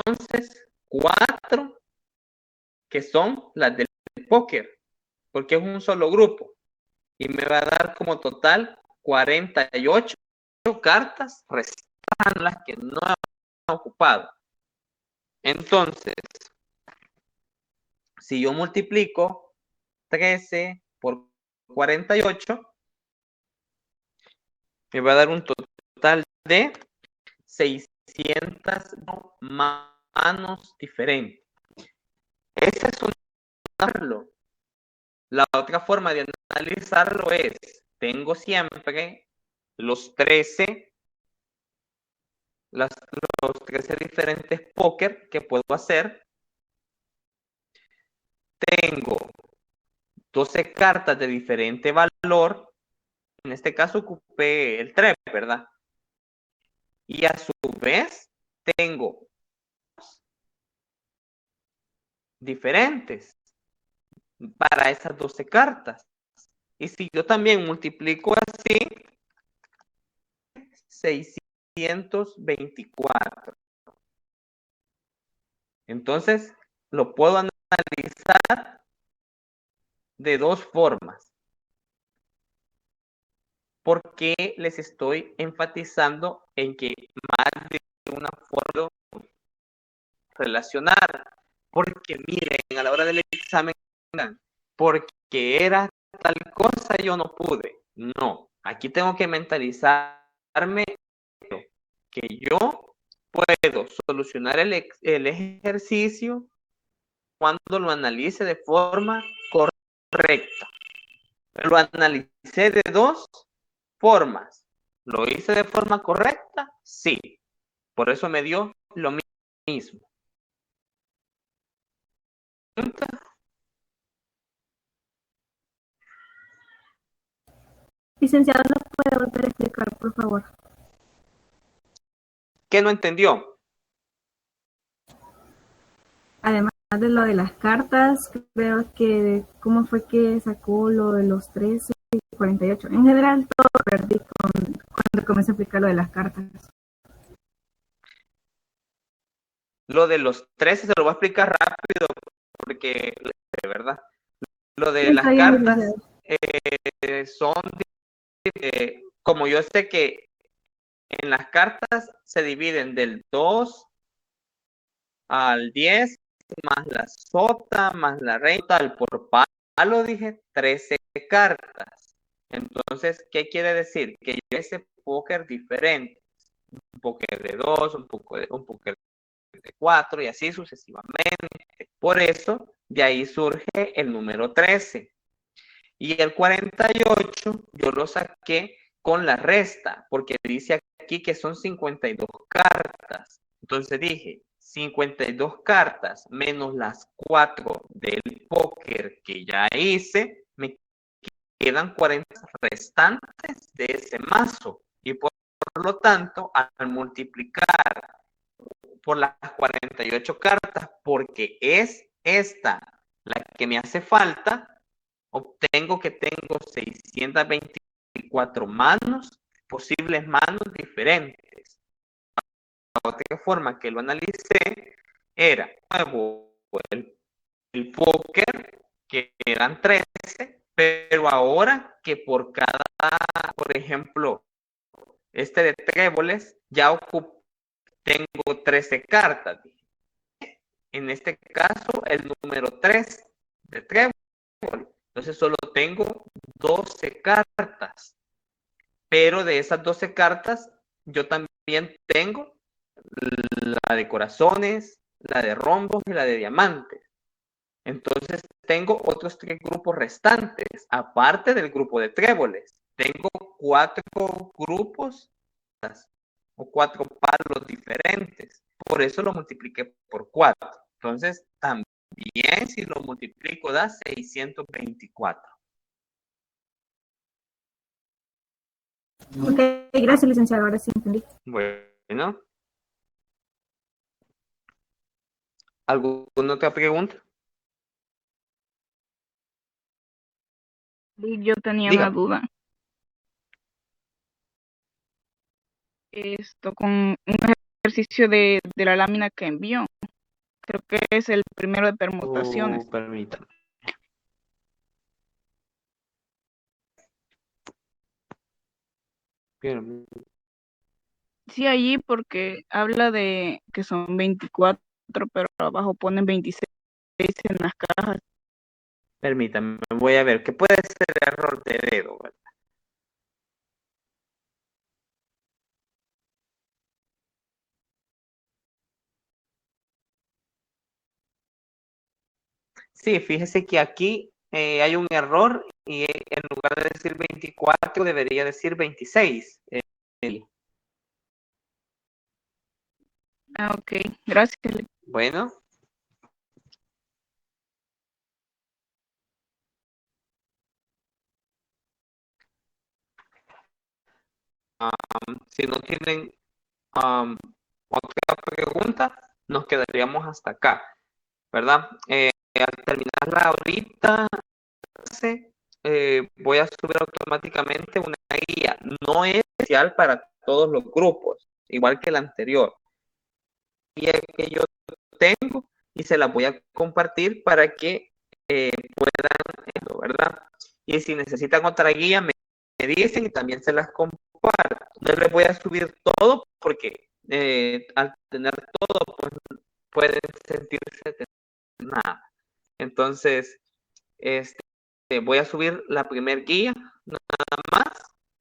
entonces 4 que son las del póker, porque es un solo grupo, y me va a dar como total 48 cartas restan las que no he ocupado. Entonces, si yo multiplico 13 por 48, me va a dar un total de 600 manos diferentes. Esa es una. La otra forma de analizarlo es, tengo siempre los 13 diferentes póker que puedo hacer. Tengo 12 cartas de diferente valor. En este caso ocupé el 3, ¿verdad? Y a su vez tengo diferentes para esas 12 cartas. Y si yo también multiplico así, 624. Entonces, lo puedo analizar de dos formas. ¿Por qué les estoy enfatizando en que más de una forma relacionar? Porque miren, a la hora del examen, porque era tal cosa yo no pude. No, aquí tengo que mentalizarme que yo puedo solucionar el ejercicio cuando lo analice de forma correcta. Lo analicé de dos formas. ¿Lo hice de forma correcta? Sí. Por eso me dio lo mismo. Licenciado, ¿no puede volver a explicar, por favor? ¿Qué no entendió? Además de lo de las cartas, creo que cómo fue que sacó lo de los 13 y 48. En general, todo perdí cuando comencé a explicar lo de las cartas. Lo de los 13 se lo voy a explicar rápido porque, de verdad, lo de las cartas son, como yo sé que en las cartas se dividen del 2 al 10, más la sota, más la reina, tal por palo, dije 13 cartas. Entonces, ¿qué quiere decir? Que yo hice póker diferente. Un póker de 2, un póker de 4 y así sucesivamente. Por eso, de ahí surge el número 13. Y el 48 yo lo saqué con la resta, porque dice aquí que son 52 cartas. Entonces dije, 52 cartas menos las 4 del póker que ya hice, me quedan 40 restantes de ese mazo. Y por lo tanto, al multiplicar por las 48 cartas, porque es esta la que me hace falta, obtengo que tengo 624 24 manos, posibles manos diferentes. La otra forma que lo analicé era el póker, que eran 13, pero ahora que por cada, por ejemplo, este de tréboles, ya tengo 13 cartas. En este caso, el número 3 de trébol. Entonces solo tengo 12 cartas. Pero de esas 12 cartas, yo también tengo la de corazones, la de rombos y la de diamantes. Entonces tengo otros 3 grupos restantes, aparte del grupo de tréboles. Tengo 4 grupos o 4 palos diferentes. Por eso lo multipliqué por 4. Entonces, también si lo multiplico da 624. Ok, gracias, licenciado. Ahora sí entendí. Bueno. ¿Alguna otra pregunta? Yo tenía Dígame. una duda. Con un ejercicio de la lámina que envió. Creo que es el primero de permutaciones. Permítame. Sí, allí porque habla de que son 24, pero abajo ponen 26 en las cajas. Permítame, voy a ver. ¿Qué puede ser error de dedo? ¿Verdad? Sí, fíjese que aquí hay un error y en lugar de decir 24 debería decir 26. Ok, gracias. Bueno. Si no tienen otra pregunta, nos quedaríamos hasta acá, ¿verdad? Al terminarla ahorita, voy a subir automáticamente una guía. No es especial para todos los grupos, igual que la anterior. Guía que yo tengo y se la voy a compartir para que puedan, ¿verdad? Y si necesitan otra guía, me dicen y también se las comparto. No les voy a subir todo porque al tener todo, pues pueden sentirse nada. Entonces, voy a subir la primer guía, nada más.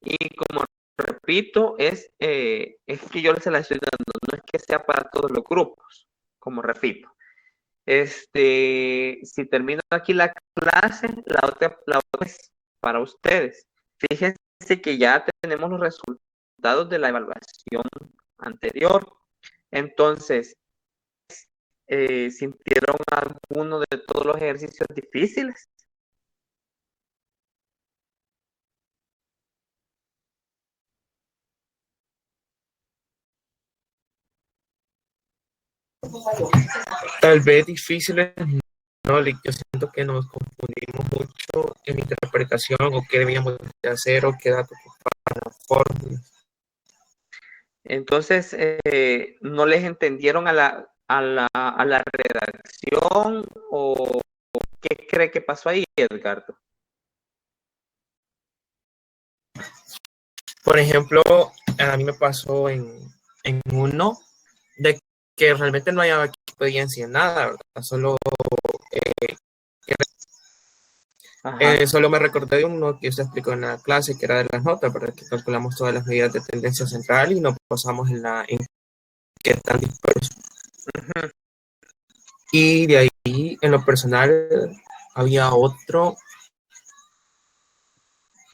Y como repito, es que yo se la estoy dando, no es que sea para todos los grupos, como repito. Si termino aquí la clase, la otra es para ustedes. Fíjense que ya tenemos los resultados de la evaluación anterior. Entonces, ¿sintieron alguno de todos los ejercicios difíciles? Tal vez difíciles, no, yo siento que nos confundimos mucho en interpretación o qué debíamos de hacer o qué datos para las fórmulas. Entonces, ¿no les entendieron a la redacción o qué cree que pasó ahí, Edgardo? Por ejemplo, a mí me pasó en uno de que realmente no había experiencia en nada, ¿verdad? Solo me recordé de uno que se explicó en la clase, que era de las notas, ¿verdad? Que calculamos todas las medidas de tendencia central y nos pasamos en qué tan disperso. Y de ahí, en lo personal, había otro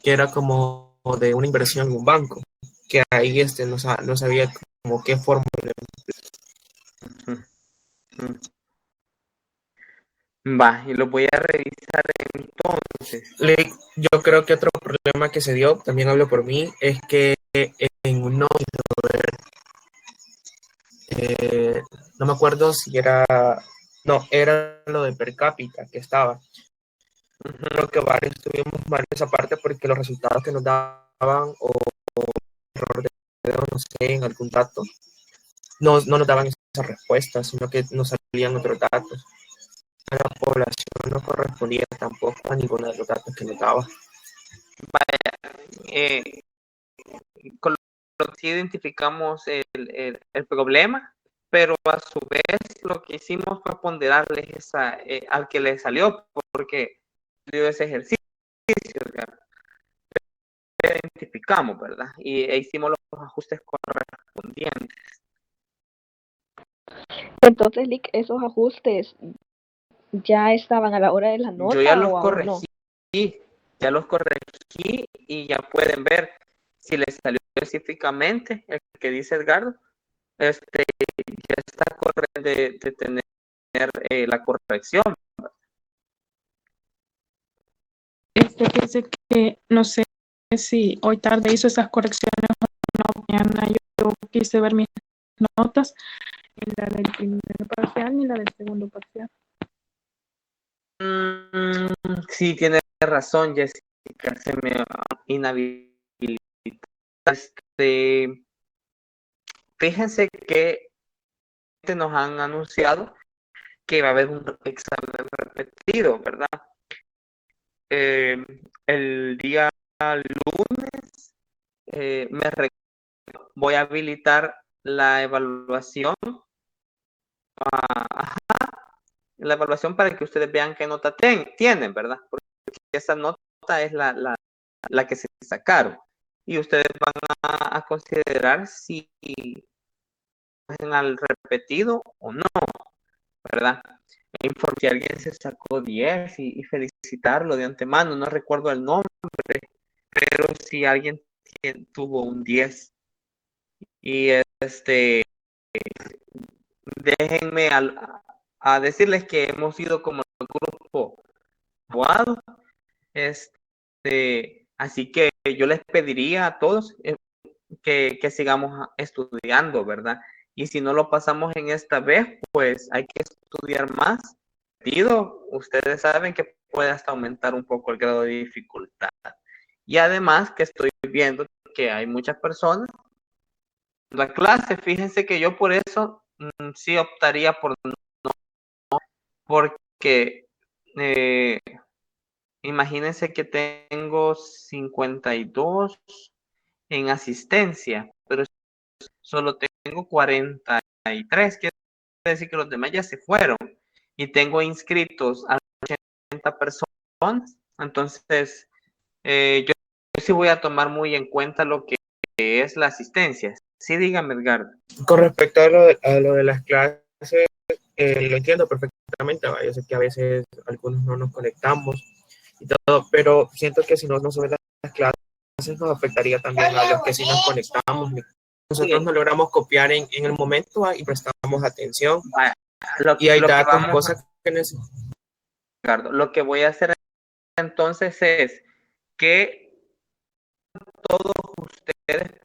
que era como de una inversión en un banco, que ahí no sabía como qué fórmula. Va, y lo voy a revisar entonces. Yo creo que otro problema que se dio, también hablo por mí, es que en uno, no me acuerdo si era, no, era lo de per cápita que estaba. Creo que varios tuvimos mal esa parte porque los resultados que nos daban o error de dedo, no sé, en algún dato, no nos daban esas respuestas, sino que nos salían otros datos. A la población no correspondía tampoco a ninguno de los datos que nos daba. Con lo que sí identificamos el problema, pero a su vez lo que hicimos fue ponderarles al que le salió, porque dio ese ejercicio, ¿verdad? Identificamos, ¿verdad? E hicimos los ajustes correspondientes. Entonces, Lick, esos ajustes ya estaban a la hora de la nota. Yo ya los o aún no. corregí, y ya pueden ver si les salió específicamente el que dice Edgardo, ya está correcto de tener la corrección. Fíjese que no sé si hoy tarde hizo esas correcciones o no. Mañana yo quise ver mis notas, ni la del primer parcial ni la del segundo parcial. Sí, tiene razón, Jessica, se me inhabilita. Fíjense que nos han anunciado que va a haber un examen repetido, ¿verdad? El día lunes voy a habilitar la evaluación. La evaluación para que ustedes vean qué nota tienen, ¿verdad? Porque esa nota es la que se sacaron. Y ustedes van a considerar si hacen al repetido o no, ¿verdad? Si alguien se sacó 10 y felicitarlo de antemano, no recuerdo el nombre, pero si alguien tuvo un 10 y déjenme a decirles que hemos ido como grupo aprobado, así que yo les pediría a todos que sigamos estudiando, ¿verdad? Y si no lo pasamos en esta vez, pues hay que estudiar más. Ustedes saben que puede hasta aumentar un poco el grado de dificultad. Y además que estoy viendo que hay muchas personas en la clase. Fíjense que yo por eso sí optaría por no, porque imagínense que tengo 52 en asistencia, pero solo tengo 43, quiere decir que los demás ya se fueron y tengo inscritos a 80 personas, entonces yo sí voy a tomar muy en cuenta lo que es la asistencia. Sí, dígame, Edgardo. Con respecto a lo de las clases, lo entiendo perfectamente. Yo sé que a veces algunos no nos conectamos y todo, pero siento que si no nos suben las clases nos afectaría también a los que sí nos conectamos. Nosotros no logramos copiar en el momento y prestamos atención. Y hay datos, cosas que necesitamos. Lo que voy a hacer entonces es que todos ustedes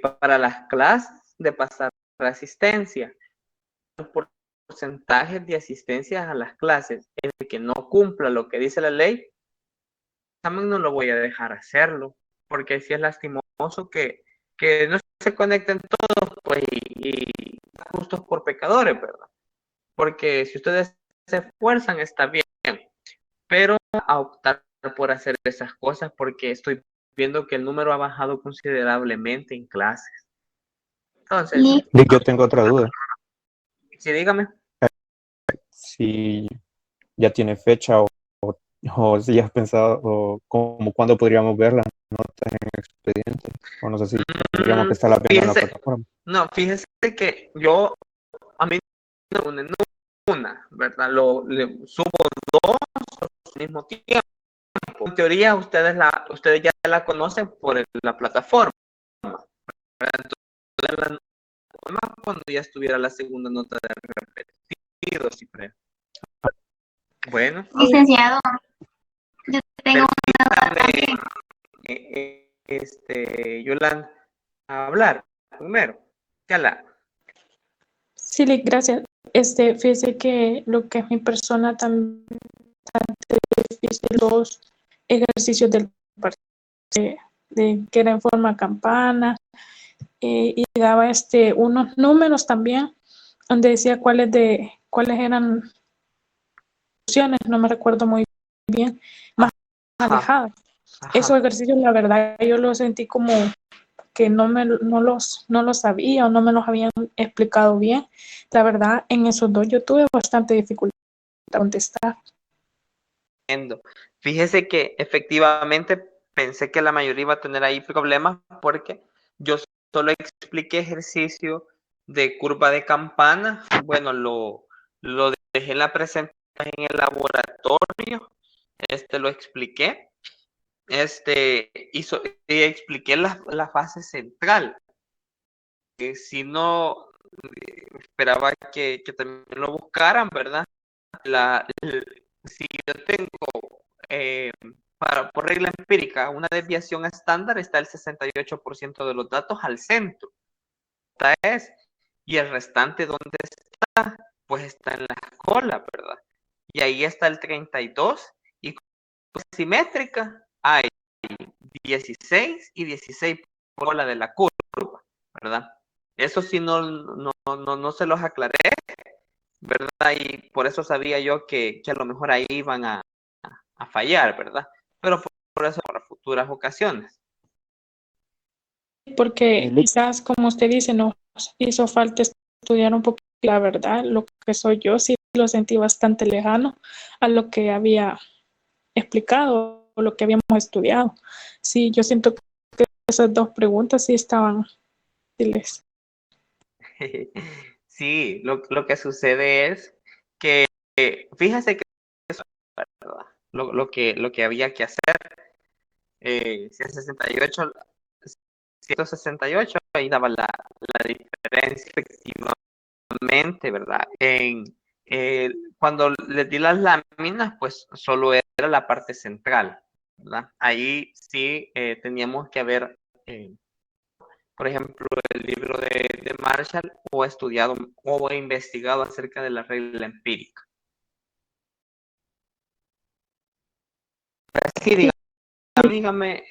para las clases de pasar la asistencia, porcentajes de asistencia a las clases, el que no cumpla lo que dice la ley, también no lo voy a dejar hacerlo, porque si es lastimoso que no se conecten todos, pues, y justos por pecadores, ¿verdad? Porque si ustedes se esfuerzan está bien, pero a optar por hacer esas cosas porque estoy viendo que el número ha bajado considerablemente en clases. Entonces, yo tengo otra duda. Sí, dígame. Si ya tiene fecha o si ya has pensado o como cuándo podríamos ver las notas en el expediente, o no sé si tendríamos que estar la pena en la plataforma. No, fíjese que a mí no me unen una, ¿verdad? Le subo 2 al mismo tiempo. En teoría, ustedes ya la conocen por la plataforma, ¿verdad? Entonces, cuando ya estuviera la segunda nota de repetido, siempre. Bueno. Licenciado, yo tengo Yolanda, a hablar primero. Sí, gracias. Fíjese que lo que es mi persona también bastante difícil los ejercicios del parcial. de que era en forma campana, y daba unos números también, donde decía cuáles eran opciones, no me recuerdo muy bien, más alejadas. Esos ejercicios, la verdad, yo los sentí como que no los sabía o no me los habían explicado bien. La verdad, en esos dos yo tuve bastante dificultad para contestar. Fíjese que efectivamente pensé que la mayoría iba a tener ahí problemas porque yo solo expliqué ejercicio de curva de campana. Bueno, lo dejé en la presentación en el laboratorio, lo expliqué, y expliqué la fase central. Si no, esperaba que también lo buscaran, ¿verdad? Si yo tengo, por regla empírica, una desviación estándar, está el 68% de los datos al centro. Y el restante, ¿dónde está? Pues está en la cola, ¿verdad? Y ahí está el 32%. Y pues, simétrica, hay 16 y 16 por cola de la curva, ¿verdad? Eso sí no se los aclaré, ¿verdad? Y por eso sabía yo que a lo mejor ahí iban a fallar, ¿verdad? Pero por eso para futuras ocasiones. Porque quizás, como usted dice, nos hizo falta estudiar un poco. La verdad, lo que soy yo sí lo sentí bastante lejano a lo que había explicado o lo que habíamos estudiado. Sí, yo siento que esas dos preguntas sí estaban difíciles. Sí, lo que sucede es que, fíjese que eso, ¿verdad? Lo que había que hacer, si es 168, ahí daba la diferencia efectivamente, ¿verdad? Cuando les di las láminas, pues solo era la parte central, ¿verdad? Ahí sí teníamos que haber, por ejemplo, el libro de Marshall, o estudiado o investigado acerca de la regla empírica. Sí, dígame,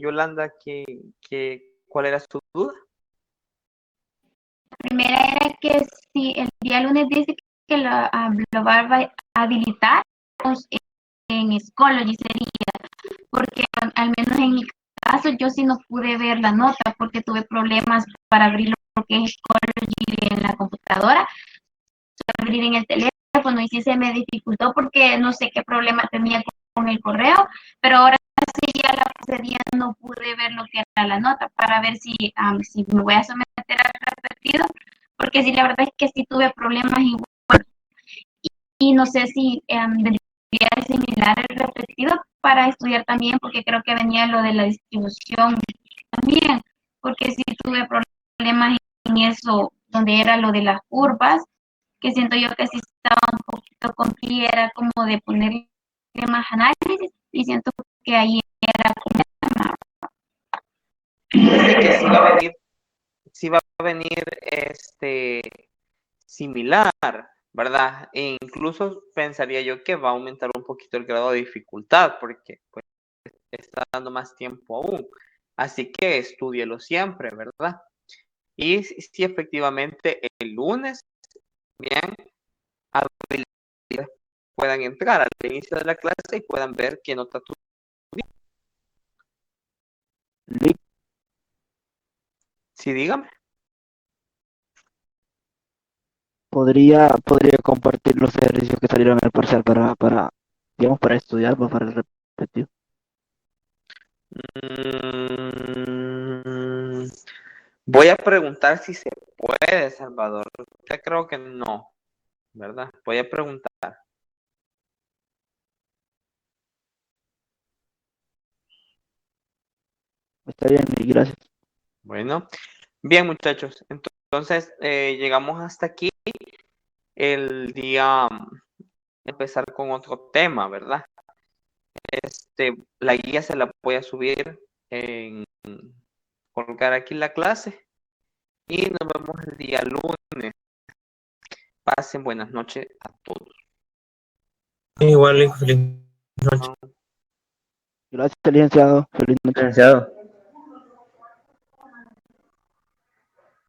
Yolanda, ¿cuál era su duda? La primera era que si el día lunes dice que lo va a habilitar, pues, en Schoology sería, porque al menos en mi caso yo sí no pude ver la nota porque tuve problemas para abrir lo que es Schoology en la computadora, abrir en el teléfono, y sí se me dificultó porque no sé qué problema tenía con el correo, pero ahora sí ya la ese día no pude ver lo que era la nota para ver si me voy a someter al repetido, porque sí, la verdad es que sí tuve problemas igual, y no sé si debería asimilar el repetido para estudiar también, porque creo que venía lo de la distribución también, porque sí tuve problemas en eso, donde era lo de las curvas, que siento yo que sí estaba un poquito complicado, era como de ponerle más análisis, y siento que ahí era como... Que sí va a venir similar, ¿verdad? E incluso pensaría yo que va a aumentar un poquito el grado de dificultad, porque pues está dando más tiempo aún. Así que estúdielo siempre, ¿verdad? Y si efectivamente el lunes, bien, puedan entrar al inicio de la clase y puedan ver qué nota tú. Sí, dígame. Podría compartir los ejercicios que salieron en el parcial digamos, para estudiar, para el repetido. Voy a preguntar si se puede, Salvador. Yo creo que no, ¿verdad? Voy a preguntar. Está bien, y gracias. Bueno, bien, muchachos. Entonces, llegamos hasta aquí. El día empezar con otro tema, ¿verdad? La guía se la voy a subir colocar aquí la clase, y nos vemos el día lunes. Pasen buenas noches a todos. Igual, feliz noche. Gracias, licenciado. Feliz noche. Licenciado.